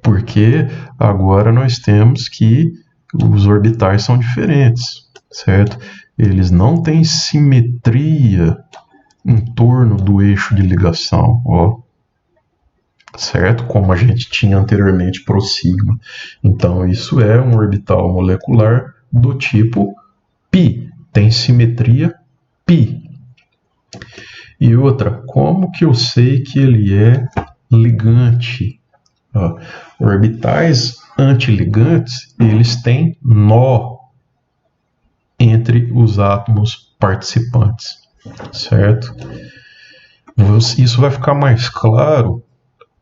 Porque agora nós temos que os orbitais são diferentes, certo? Eles não têm simetria em torno do eixo de ligação, ó, certo? Como a gente tinha anteriormente para o sigma. Então isso é um orbital molecular do tipo π, tem simetria π. E outra, como que eu sei que ele é ligante? Ó, orbitais antiligantes, eles têm nó entre os átomos participantes, certo? Isso vai ficar mais claro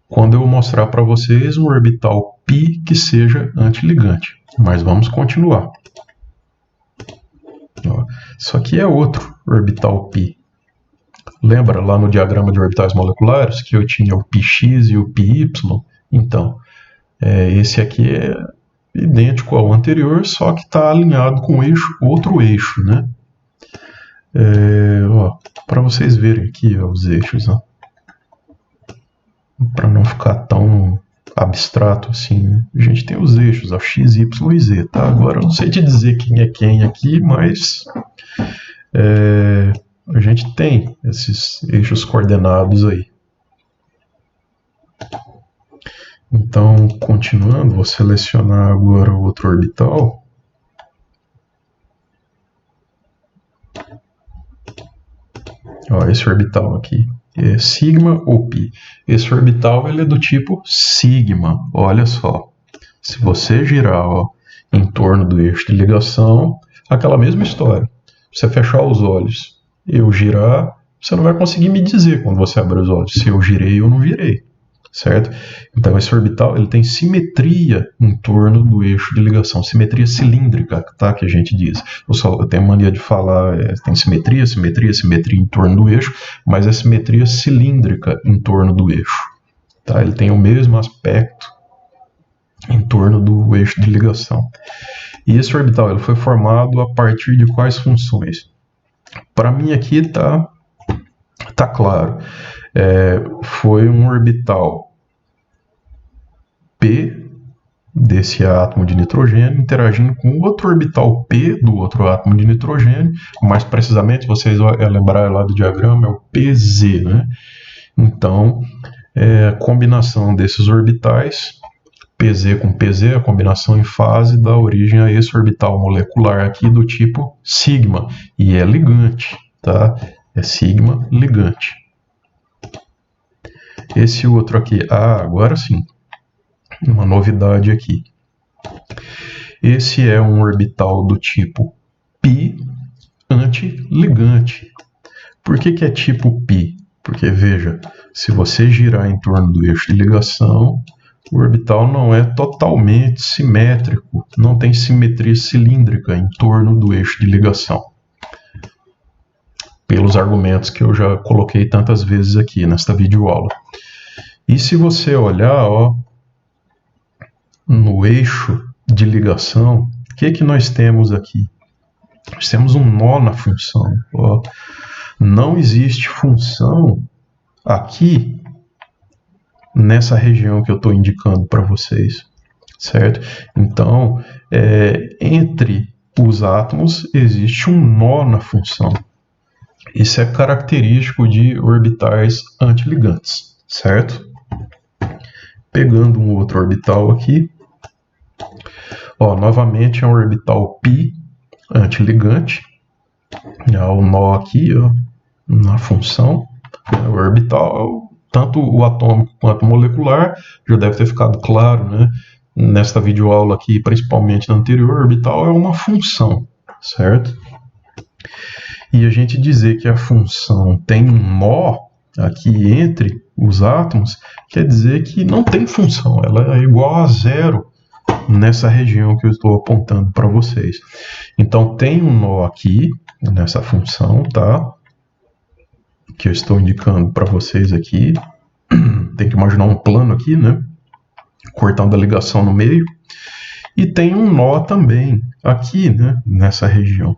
quando eu mostrar para vocês um orbital π que seja antiligante. Mas vamos continuar. Ó, isso aqui é outro orbital π. Lembra lá no diagrama de orbitais moleculares que eu tinha o πx e o πy? Então, esse aqui é idêntico ao anterior, só que está alinhado com outro eixo, né? Para vocês verem aqui os eixos, para não ficar tão abstrato assim, né? A gente tem os eixos, x, y e z, tá? Agora eu não sei te dizer quem é quem aqui, mas a gente tem esses eixos coordenados aí. Então, continuando, vou selecionar agora o outro orbital. Ó, esse orbital aqui é sigma ou π. Esse orbital ele é do tipo sigma. Olha só, se você girar em torno do eixo de ligação, aquela mesma história. Você fechar os olhos, eu girar, você não vai conseguir me dizer quando você abrir os olhos se eu girei ou não girei. Certo? Então esse orbital ele tem simetria em torno do eixo de ligação, simetria cilíndrica, tá? Que a gente diz. Eu tenho mania de falar, tem simetria em torno do eixo, mas é simetria cilíndrica em torno do eixo. Tá? Ele tem o mesmo aspecto em torno do eixo de ligação. E esse orbital ele foi formado a partir de quais funções? Para mim aqui tá claro. Foi um orbital P desse átomo de nitrogênio interagindo com outro orbital P do outro átomo de nitrogênio, mais precisamente, vocês vão lembrar lá do diagrama, é o PZ, né? Então, a combinação desses orbitais PZ com PZ, a combinação em fase, dá origem a esse orbital molecular aqui do tipo sigma, e é ligante, tá? É sigma ligante. Esse outro aqui, agora sim, uma novidade aqui. Esse é um orbital do tipo π antiligante. Por que é tipo π? Porque, veja, se você girar em torno do eixo de ligação, o orbital não é totalmente simétrico, não tem simetria cilíndrica em torno do eixo de ligação. Pelos argumentos que eu já coloquei tantas vezes aqui nesta videoaula. E se você olhar, ó, no eixo de ligação, o que nós temos aqui? Nós temos um nó na função. Ó. Não existe função aqui nessa região que eu estou indicando para vocês, certo? Então, entre os átomos existe um nó na função. Isso é característico de orbitais antiligantes, certo? Pegando um outro orbital aqui, ó, novamente é um orbital π antiligante. Há o nó aqui, ó, na função. O orbital, tanto o atômico quanto o molecular, já deve ter ficado claro, né? Nesta videoaula aqui, principalmente na anterior, o orbital é uma função, certo? E a gente dizer que a função tem um nó aqui entre os átomos, quer dizer que não tem função, ela é igual a zero nessa região que eu estou apontando para vocês. Então tem um nó aqui nessa função, tá? Que eu estou indicando para vocês aqui. Tem que imaginar um plano aqui, né? Cortando a ligação no meio. E tem um nó também aqui, né? Nessa região.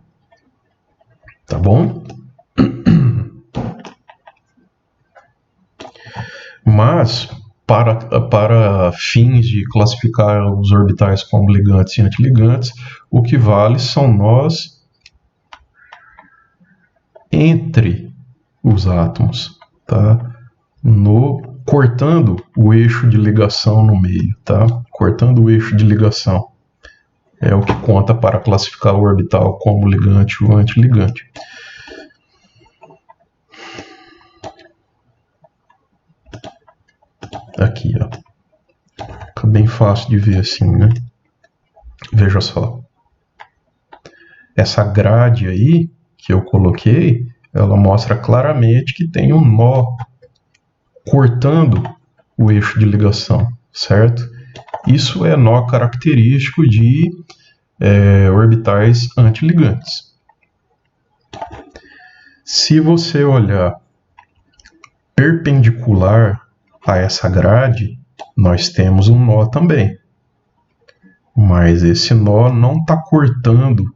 Tá bom? Mas, para fins de classificar os orbitais como ligantes e antiligantes, o que vale são nós entre os átomos, tá? Cortando o eixo de ligação no meio, tá? Cortando o eixo de ligação. É o que conta para classificar o orbital como ligante ou antiligante. Aqui, ó. Fica bem fácil de ver assim, né? Veja só. Essa grade aí que eu coloquei, ela mostra claramente que tem um nó cortando o eixo de ligação, certo? Isso é nó característico de orbitais antiligantes. Se você olhar perpendicular a essa grade, nós temos um nó também. Mas esse nó não está cortando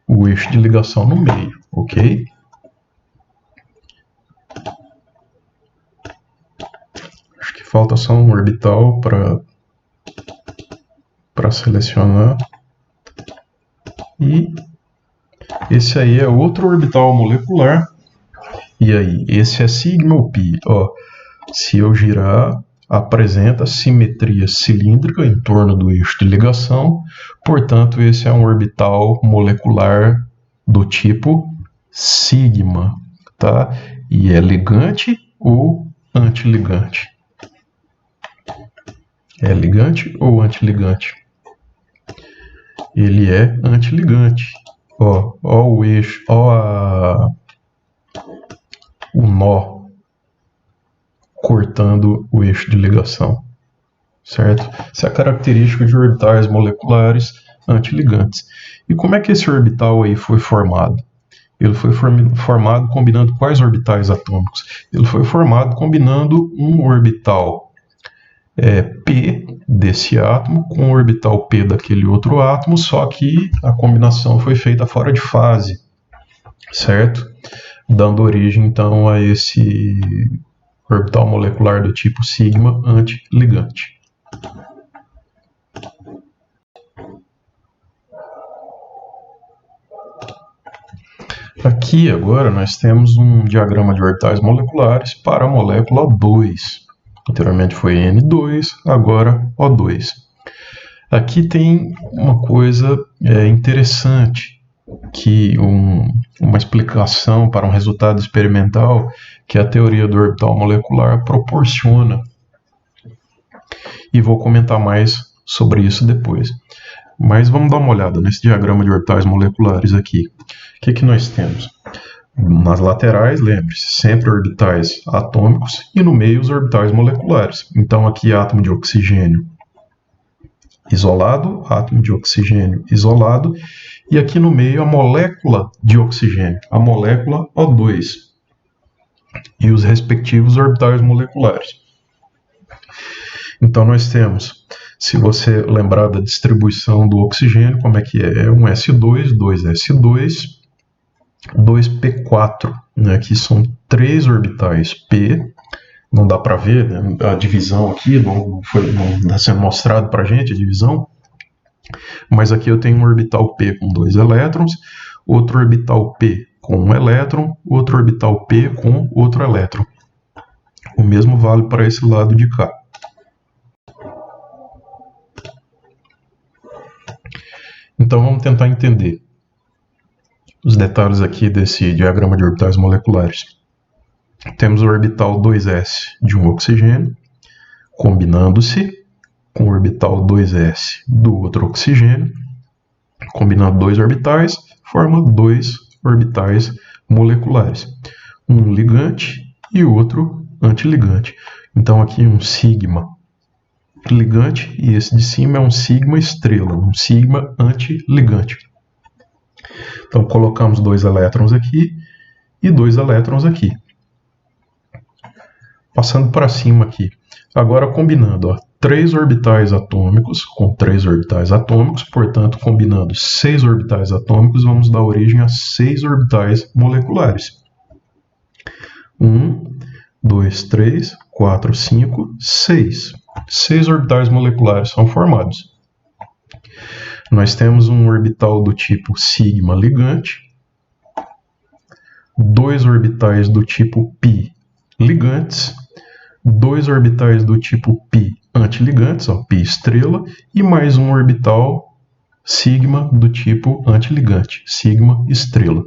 o eixo de ligação no meio, ok? Acho que falta só um orbital para selecionar. E esse aí é outro orbital molecular. E aí, esse é sigma ou π? Ó, se eu girar, apresenta simetria cilíndrica em torno do eixo de ligação. Portanto, esse é um orbital molecular do tipo sigma, tá? E é ligante ou antiligante? É ligante ou antiligante? Ele é antiligante. Ó o eixo, ó o nó cortando o eixo de ligação, certo? Isso é característico de orbitais moleculares antiligantes. E como é que esse orbital aí foi formado? Ele foi formado combinando quais orbitais atômicos? Ele foi formado combinando um orbital P desse átomo com o orbital P daquele outro átomo, só que a combinação foi feita fora de fase, certo? Dando origem, então, a esse orbital molecular do tipo sigma antiligante. Aqui agora nós temos um diagrama de orbitais moleculares para a molécula O2. Anteriormente foi N2, agora O2. Aqui tem uma coisa interessante, que uma explicação para um resultado experimental que a teoria do orbital molecular proporciona. E vou comentar mais sobre isso depois. Mas vamos dar uma olhada nesse diagrama de orbitais moleculares aqui. O que nós temos? Nas laterais, lembre-se, sempre orbitais atômicos e no meio os orbitais moleculares. Então aqui átomo de oxigênio isolado, átomo de oxigênio isolado, e aqui no meio a molécula de oxigênio, a molécula O2, e os respectivos orbitais moleculares. Então nós temos, se você lembrar da distribuição do oxigênio, como é que é? É um S2, 2S2, 2P4, né? Aqui são 3 orbitais P, não dá para ver, né? A divisão aqui, não está sendo mostrado para a gente a divisão, mas aqui eu tenho um orbital P com 2 elétrons, outro orbital P com 1 elétron, outro orbital P com outro elétron. O mesmo vale para esse lado de cá. Então vamos tentar entender os detalhes aqui desse diagrama de orbitais moleculares. Temos o orbital 2s de um oxigênio, combinando-se com o orbital 2s do outro oxigênio. Combinando dois orbitais, forma 2 orbitais moleculares. Um ligante e outro antiligante. Então aqui um sigma ligante e esse de cima é um sigma estrela, um sigma antiligante. Então colocamos 2 elétrons aqui e 2 elétrons aqui. Passando para cima aqui. Agora combinando 3 orbitais atômicos com 3 orbitais atômicos, portanto combinando 6 orbitais atômicos, vamos dar origem a 6 orbitais moleculares. 1, 2, 3, 4, 5, 6. 6 orbitais moleculares são formados. Nós temos um orbital do tipo sigma ligante, 2 orbitais do tipo π ligantes, 2 orbitais do tipo π antiligantes, π estrela, e mais um orbital sigma do tipo antiligante, sigma estrela.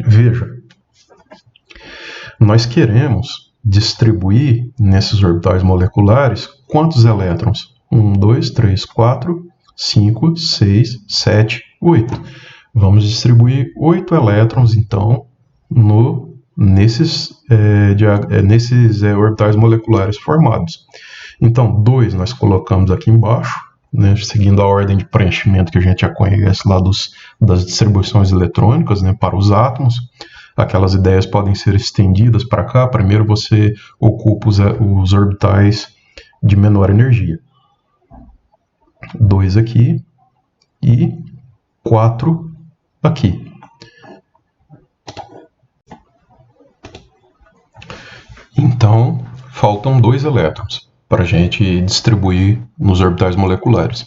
Veja, nós queremos distribuir nesses orbitais moleculares quantos elétrons? 1, 2, 3, 4, 5, 6, 7, 8. Vamos distribuir 8 elétrons, então, nesses orbitais moleculares formados. Então, 2 nós colocamos aqui embaixo, né, seguindo a ordem de preenchimento que a gente já conhece lá das distribuições eletrônicas, né, para os átomos. Aquelas ideias podem ser estendidas para cá. Primeiro você ocupa os orbitais de menor energia. 2 aqui e 4 aqui. Então, faltam 2 elétrons para a gente distribuir nos orbitais moleculares.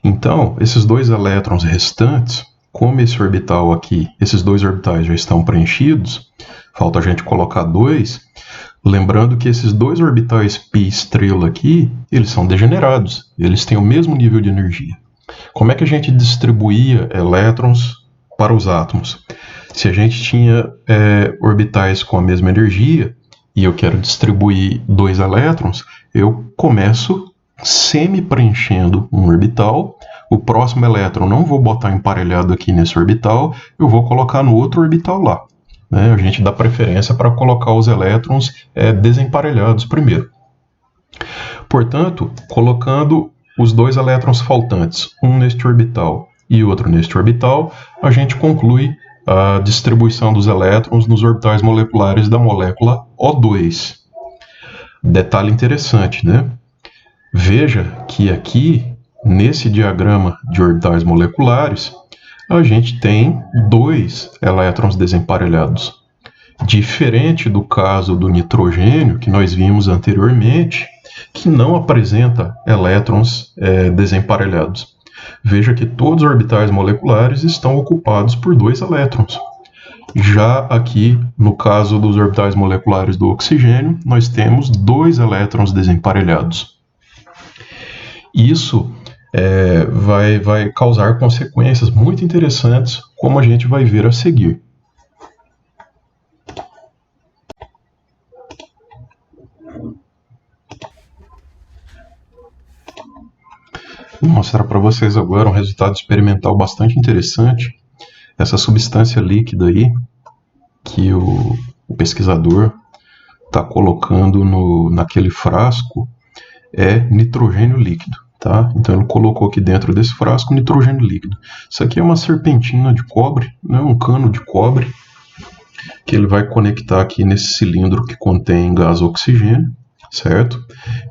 Então, esses 2 elétrons restantes, como esse orbital aqui, esses 2 orbitais já estão preenchidos, falta a gente colocar 2, lembrando que esses 2 orbitais π estrela aqui, eles são degenerados, eles têm o mesmo nível de energia. Como é que a gente distribuía elétrons para os átomos? Se a gente tinha orbitais com a mesma energia, e eu quero distribuir 2 elétrons, eu começo semi-preenchendo um orbital. O próximo elétron não vou botar emparelhado aqui nesse orbital, eu vou colocar no outro orbital lá. Né? A gente dá preferência para colocar os elétrons desemparelhados primeiro. Portanto, colocando os 2 elétrons faltantes, um neste orbital e outro neste orbital, a gente conclui a distribuição dos elétrons nos orbitais moleculares da molécula O2. Detalhe interessante, né? Veja que aqui, nesse diagrama de orbitais moleculares, a gente tem 2 elétrons desemparelhados. Diferente do caso do nitrogênio, que nós vimos anteriormente, que não apresenta elétrons desemparelhados. Veja que todos os orbitais moleculares estão ocupados por 2 elétrons. Já aqui, no caso dos orbitais moleculares do oxigênio, nós temos 2 elétrons desemparelhados. Isso vai causar consequências muito interessantes, como a gente vai ver a seguir. Vou mostrar para vocês agora um resultado experimental bastante interessante. Essa substância líquida aí, que o pesquisador está colocando naquele frasco, é nitrogênio líquido. Tá? Então ele colocou aqui dentro desse frasco nitrogênio líquido. Isso aqui é uma serpentina de cobre, né? Um cano de cobre, que ele vai conectar aqui nesse cilindro que contém gás oxigênio, certo?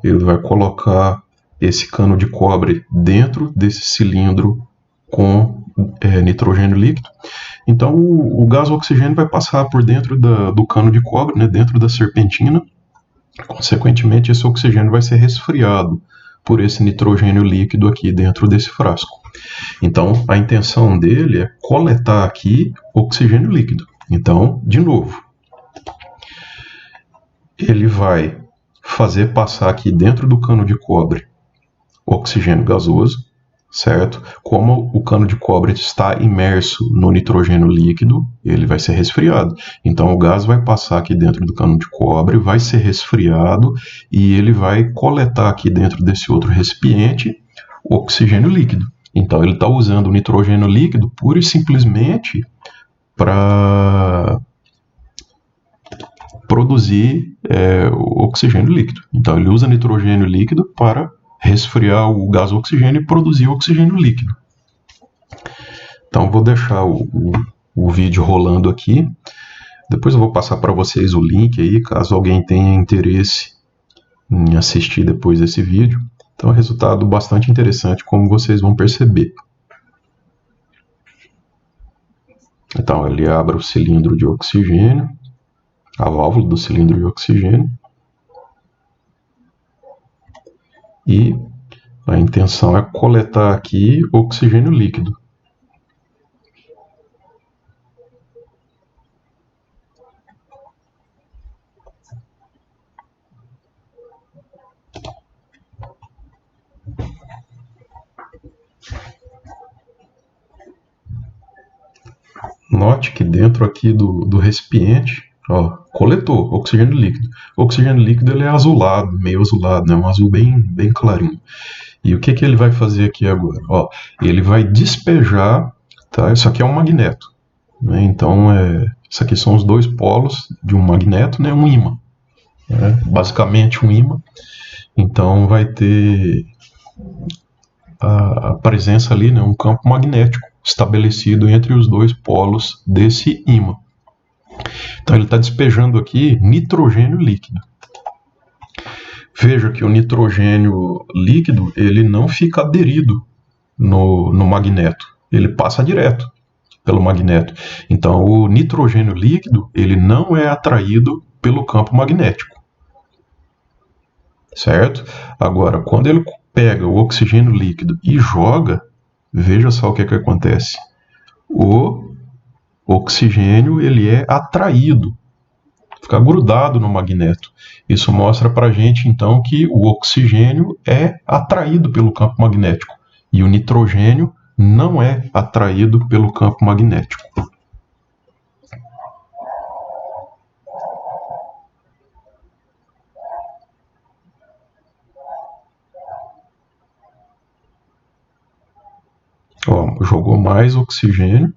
Ele vai colocar esse cano de cobre dentro desse cilindro com nitrogênio líquido. Então o gás oxigênio vai passar por dentro do cano de cobre, né? Dentro da serpentina. Consequentemente, esse oxigênio vai ser resfriado por esse nitrogênio líquido aqui dentro desse frasco. Então, a intenção dele é coletar aqui oxigênio líquido. Então, de novo, ele vai fazer passar aqui dentro do cano de cobre oxigênio gasoso, certo? Como o cano de cobre está imerso no nitrogênio líquido, ele vai ser resfriado. Então o gás vai passar aqui dentro do cano de cobre, vai ser resfriado e ele vai coletar aqui dentro desse outro recipiente o oxigênio líquido. Então ele está usando o nitrogênio líquido pura e simplesmente para produzir o oxigênio líquido. Então ele usa nitrogênio líquido para resfriar o gás oxigênio e produzir oxigênio líquido. Então vou deixar o vídeo rolando aqui. Depois eu vou passar para vocês o link aí, caso alguém tenha interesse em assistir depois desse vídeo. Então é um resultado bastante interessante, como vocês vão perceber. Então ele abre o cilindro de oxigênio, a válvula do cilindro de oxigênio. E a intenção é coletar aqui oxigênio líquido. Note que dentro aqui do recipiente, ó, coletou oxigênio líquido. O oxigênio líquido ele é azulado, meio azulado, né? Um azul bem clarinho. E o que ele vai fazer aqui agora? Ó, ele vai despejar, tá? Isso aqui é um magneto, né? Então, isso aqui são os dois polos de um magneto, né? Um ímã, né? Basicamente um ímã. Então vai ter a presença ali, né? Um campo magnético estabelecido entre os dois polos desse ímã. Então ele está despejando aqui nitrogênio líquido. Veja que o nitrogênio líquido ele não fica aderido no magneto, ele passa direto pelo magneto. Então o nitrogênio líquido ele não é atraído pelo campo magnético, certo? Agora, quando ele pega o oxigênio líquido e joga, veja só o que acontece. O oxigênio ele é atraído, fica grudado no magneto. Isso mostra para a gente, então, que o oxigênio é atraído pelo campo magnético e o nitrogênio não é atraído pelo campo magnético. Ó, jogou mais oxigênio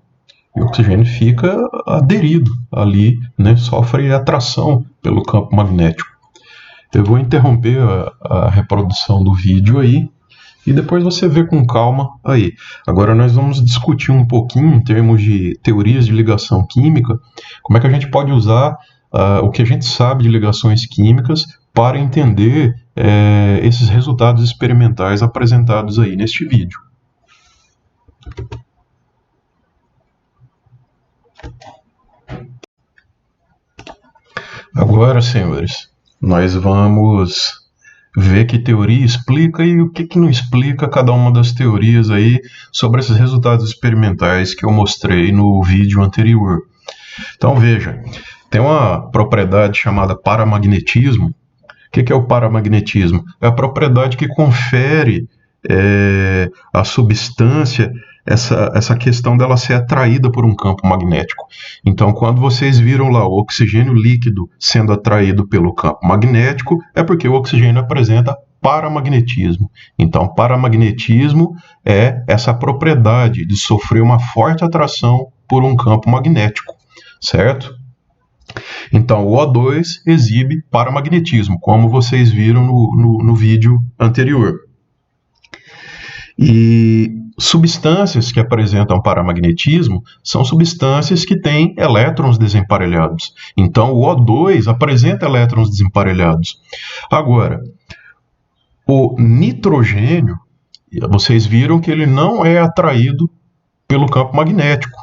e o oxigênio fica aderido ali, né? Sofre atração pelo campo magnético. Eu vou interromper a reprodução do vídeo aí e depois você vê com calma aí. Agora nós vamos discutir um pouquinho em termos de teorias de ligação química, como é que a gente pode usar o que a gente sabe de ligações químicas para entender esses resultados experimentais apresentados aí neste vídeo. Agora, senhores, nós vamos ver que teoria explica e o que não explica cada uma das teorias aí sobre esses resultados experimentais que eu mostrei no vídeo anterior. Então veja, tem uma propriedade chamada paramagnetismo. O que é o paramagnetismo? É a propriedade que confere a substância, essa questão dela ser atraída por um campo magnético. Então, quando vocês viram lá o oxigênio líquido sendo atraído pelo campo magnético, é porque o oxigênio apresenta paramagnetismo. Então, paramagnetismo é essa propriedade de sofrer uma forte atração por um campo magnético, certo? Então, o O2 exibe paramagnetismo, como vocês viram no vídeo anterior. E substâncias que apresentam paramagnetismo são substâncias que têm elétrons desemparelhados. Então, o O2 apresenta elétrons desemparelhados. Agora, o nitrogênio, vocês viram que ele não é atraído pelo campo magnético.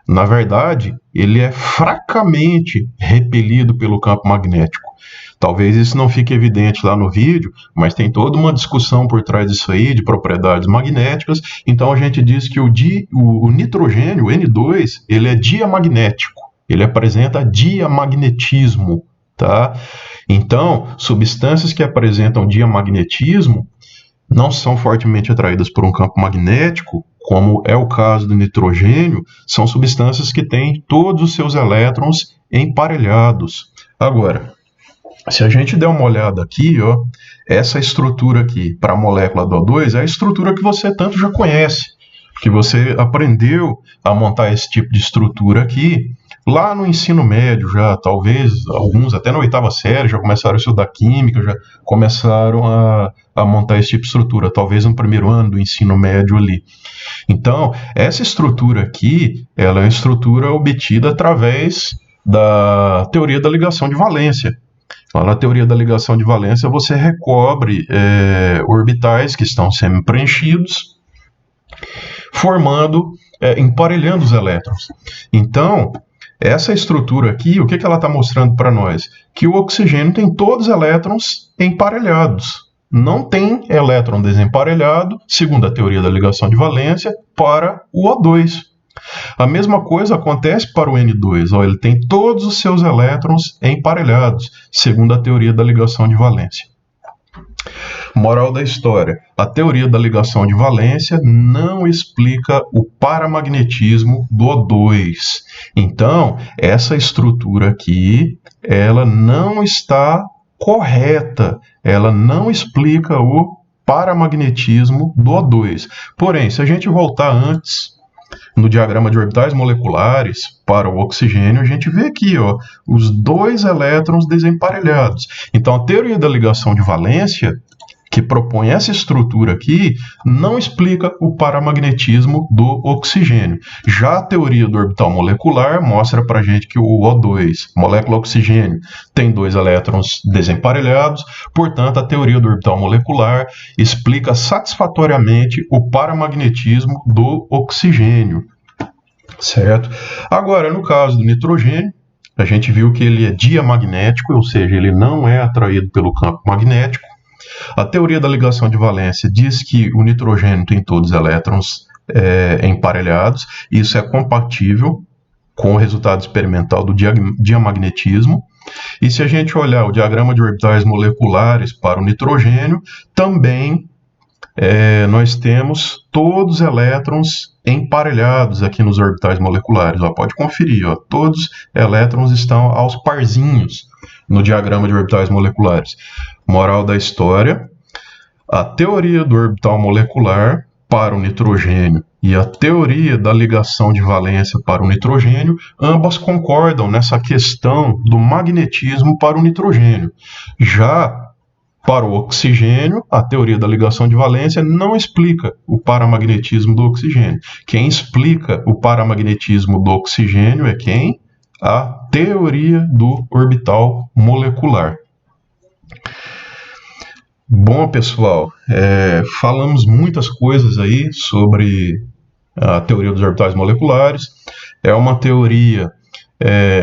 Na verdade, ele é fracamente repelido pelo campo magnético. Talvez isso não fique evidente lá no vídeo, mas tem toda uma discussão por trás disso aí, de propriedades magnéticas. Então a gente diz que o nitrogênio, o N2, ele é diamagnético. Ele apresenta diamagnetismo, tá? Então, substâncias que apresentam diamagnetismo não são fortemente atraídas por um campo magnético, como é o caso do nitrogênio, são substâncias que têm todos os seus elétrons emparelhados. Agora, se a gente der uma olhada aqui, ó, essa estrutura aqui para a molécula do O2 é a estrutura que você tanto já conhece, que você aprendeu a montar esse tipo de estrutura aqui lá no ensino médio já, talvez alguns até na 8ª série já começaram a estudar química, já começaram a montar esse tipo de estrutura, talvez no primeiro ano do ensino médio ali. Então, essa estrutura aqui, ela é uma estrutura obtida através da teoria da ligação de valência. Então, na teoria da ligação de valência, você recobre orbitais que estão semi-preenchidos, emparelhando os elétrons. Então, essa estrutura aqui, o que ela está mostrando para nós? Que o oxigênio tem todos os elétrons emparelhados. Não tem elétron desemparelhado, segundo a teoria da ligação de valência, para o O2. A mesma coisa acontece para o N2. Ó, ele tem todos os seus elétrons emparelhados, segundo a teoria da ligação de valência. Moral da história: a teoria da ligação de valência não explica o paramagnetismo do O2. Então, essa estrutura aqui, ela não está correta, ela não explica o paramagnetismo do O2. Porém, se a gente voltar antes, no diagrama de orbitais moleculares para o oxigênio, a gente vê aqui, ó, os dois elétrons desemparelhados. Então, a teoria da ligação de valência, que propõe essa estrutura aqui, não explica o paramagnetismo do oxigênio. Já a teoria do orbital molecular mostra para a gente que o O2, molécula oxigênio, tem dois elétrons desemparelhados, portanto, a teoria do orbital molecular explica satisfatoriamente o paramagnetismo do oxigênio, certo? Agora, no caso do nitrogênio, a gente viu que ele é diamagnético, ou seja, ele não é atraído pelo campo magnético. A teoria da ligação de valência diz que o nitrogênio tem todos os elétrons emparelhados. Isso é compatível com o resultado experimental do diamagnetismo. E se a gente olhar o diagrama de orbitais moleculares para o nitrogênio, também nós temos todos os elétrons emparelhados aqui nos orbitais moleculares. Ó, pode conferir, ó, todos os elétrons estão aos parzinhos no diagrama de orbitais moleculares. Moral da história: a teoria do orbital molecular para o nitrogênio e a teoria da ligação de valência para o nitrogênio, ambas concordam nessa questão do magnetismo para o nitrogênio. Já para o oxigênio, a teoria da ligação de valência não explica o paramagnetismo do oxigênio. Quem explica o paramagnetismo do oxigênio é quem? A teoria do orbital molecular. Bom, pessoal, falamos muitas coisas aí sobre a teoria dos orbitais moleculares. É uma teoria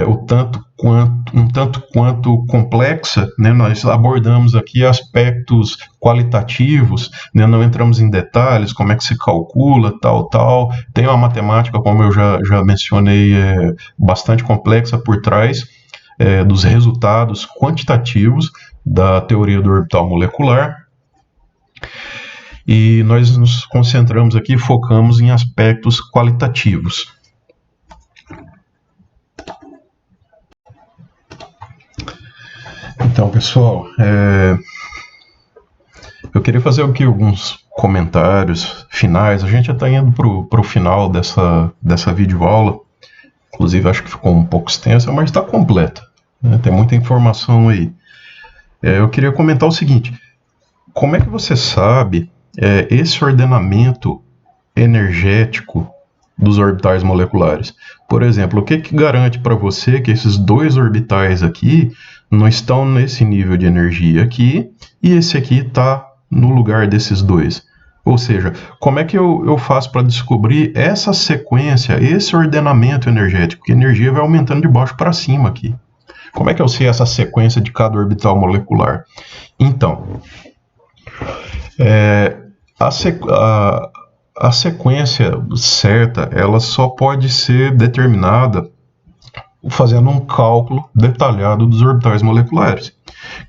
um tanto quanto complexa, né? Nós abordamos aqui aspectos qualitativos, né? Não entramos em detalhes, como é que se calcula, tal. Tem uma matemática, como eu já mencionei, bastante complexa por trás dos resultados quantitativos da teoria do orbital molecular. e nós nos concentramos aqui, focamos em aspectos qualitativos. Então, pessoal, eu queria fazer aqui alguns comentários finais. A gente já está indo para o final dessa videoaula. Inclusive, acho que ficou um pouco extensa, mas está completa, né? Tem muita informação aí. Eu queria comentar o seguinte: como é que você sabe esse ordenamento energético dos orbitais moleculares? Por exemplo, o que garante para você que esses dois orbitais aqui não estão nesse nível de energia aqui e esse aqui está no lugar desses dois? Ou seja, como é que eu faço para descobrir essa sequência, esse ordenamento energético? Que a energia vai aumentando de baixo para cima aqui. Como é que eu sei essa sequência de cada orbital molecular? Então, a sequência certa, ela só pode ser determinada fazendo um cálculo detalhado dos orbitais moleculares,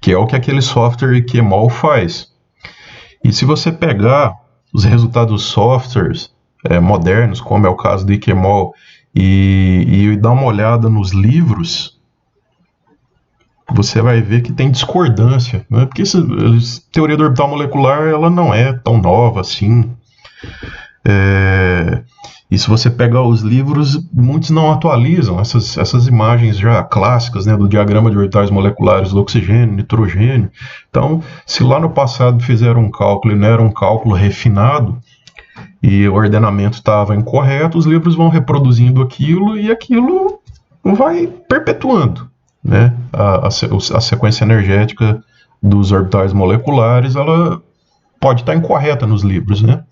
que é o que aquele software IQMOL faz. E se você pegar os resultados dos softwares modernos, como é o caso do IQMOL, e dar uma olhada nos livros, você vai ver que tem discordância, né? Porque teoria do orbital molecular ela não é tão nova assim. E se você pegar os livros, muitos não atualizam essas imagens já clássicas, né, do diagrama de orbitais moleculares do oxigênio, nitrogênio. Então, se lá no passado fizeram um cálculo e não era um cálculo refinado, e o ordenamento estava incorreto, os livros vão reproduzindo aquilo e aquilo vai perpetuando, né? A sequência energética dos orbitais moleculares ela pode estar incorreta nos livros, né?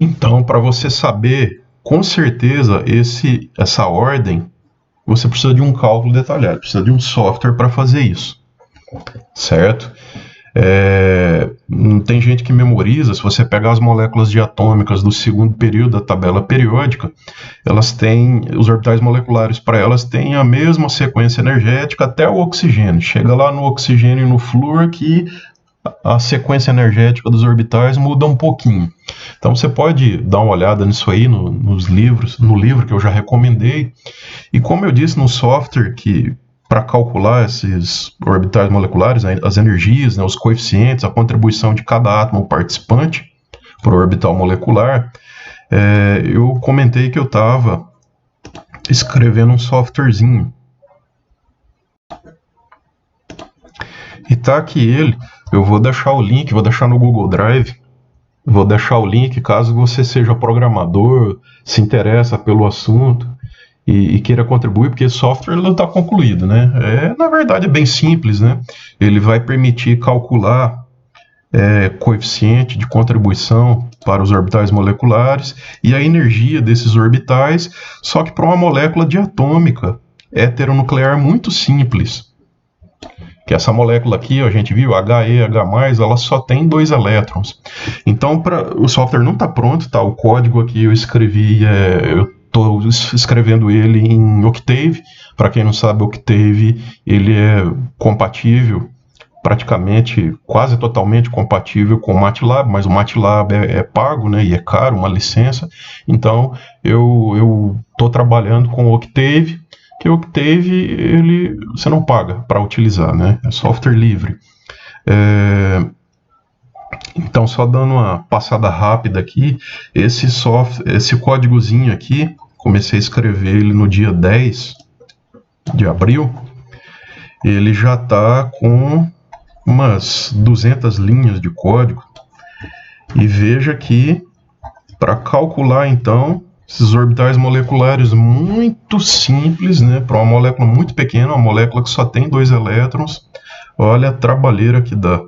Então, para você saber com certeza essa ordem, você precisa de um cálculo detalhado, precisa de um software para fazer isso, certo? Tem gente que memoriza. Se você pegar as moléculas diatômicas do segundo período da tabela periódica, elas têm, os orbitais moleculares para elas têm a mesma sequência energética até o oxigênio. Chega lá no oxigênio e no flúor que a sequência energética dos orbitais muda um pouquinho. Então você pode dar uma olhada nisso aí nos livros, no livro que eu já recomendei. E como eu disse, no software que para calcular esses orbitais moleculares, as energias, né, os coeficientes, a contribuição de cada átomo participante para o orbital molecular, eu comentei que eu estava escrevendo um softwarezinho. E tá aqui ele. Eu vou deixar o link, vou deixar no Google Drive. Vou deixar o link caso você seja programador, se interessa pelo assunto e queira contribuir, porque o software não está concluído, né? Na verdade é bem simples, né? Ele vai permitir calcular coeficiente de contribuição para os orbitais moleculares e a energia desses orbitais, só que para uma molécula diatômica heteronuclear muito simples. Que essa molécula aqui, a gente viu, HE, H+, ela só tem 2 elétrons. Então, o software não está pronto, tá? O código aqui eu escrevi, eu estou escrevendo ele em Octave. Para quem não sabe, Octave ele é compatível, praticamente, quase totalmente compatível com o MATLAB, mas o MATLAB é pago, né, e é caro, uma licença. Então, eu estou trabalhando com o Octave, que o Octave você não paga para utilizar, né? É software livre. Então, só dando uma passada rápida aqui, esse códigozinho aqui, comecei a escrever ele no dia 10 de abril, ele já está com umas 200 linhas de código. E veja que, para calcular, então, esses orbitais moleculares muito simples, né, para uma molécula muito pequena, uma molécula que só tem 2 elétrons, olha a trabalheira que dá.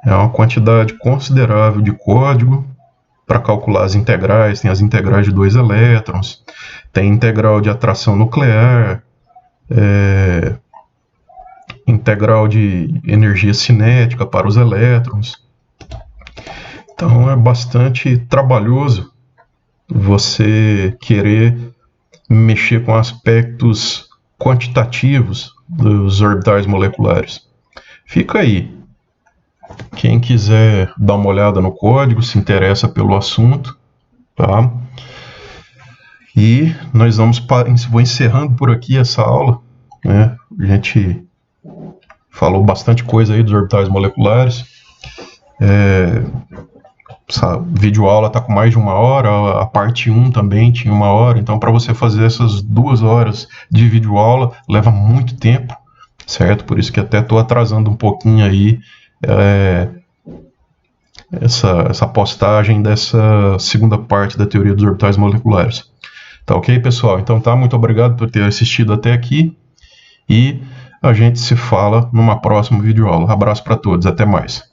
É uma quantidade considerável de código para calcular as integrais. Tem as integrais de 2 elétrons, tem integral de atração nuclear, integral de energia cinética para os elétrons. Então é bastante trabalhoso você querer mexer com aspectos quantitativos dos orbitais moleculares. Fica aí Quem quiser dar uma olhada no código, se interessa pelo assunto, tá? E nós vou encerrando por aqui essa aula, né? A gente falou bastante coisa aí dos orbitais moleculares. Essa videoaula está com mais de 1 hora, a parte 1 também tinha 1 hora, então para você fazer essas 2 horas de videoaula leva muito tempo, certo? Por isso que até estou atrasando um pouquinho aí essa postagem dessa segunda parte da teoria dos orbitais moleculares. Tá ok, pessoal? Então tá, muito obrigado por ter assistido até aqui e a gente se fala numa próxima videoaula. Abraço para todos, até mais.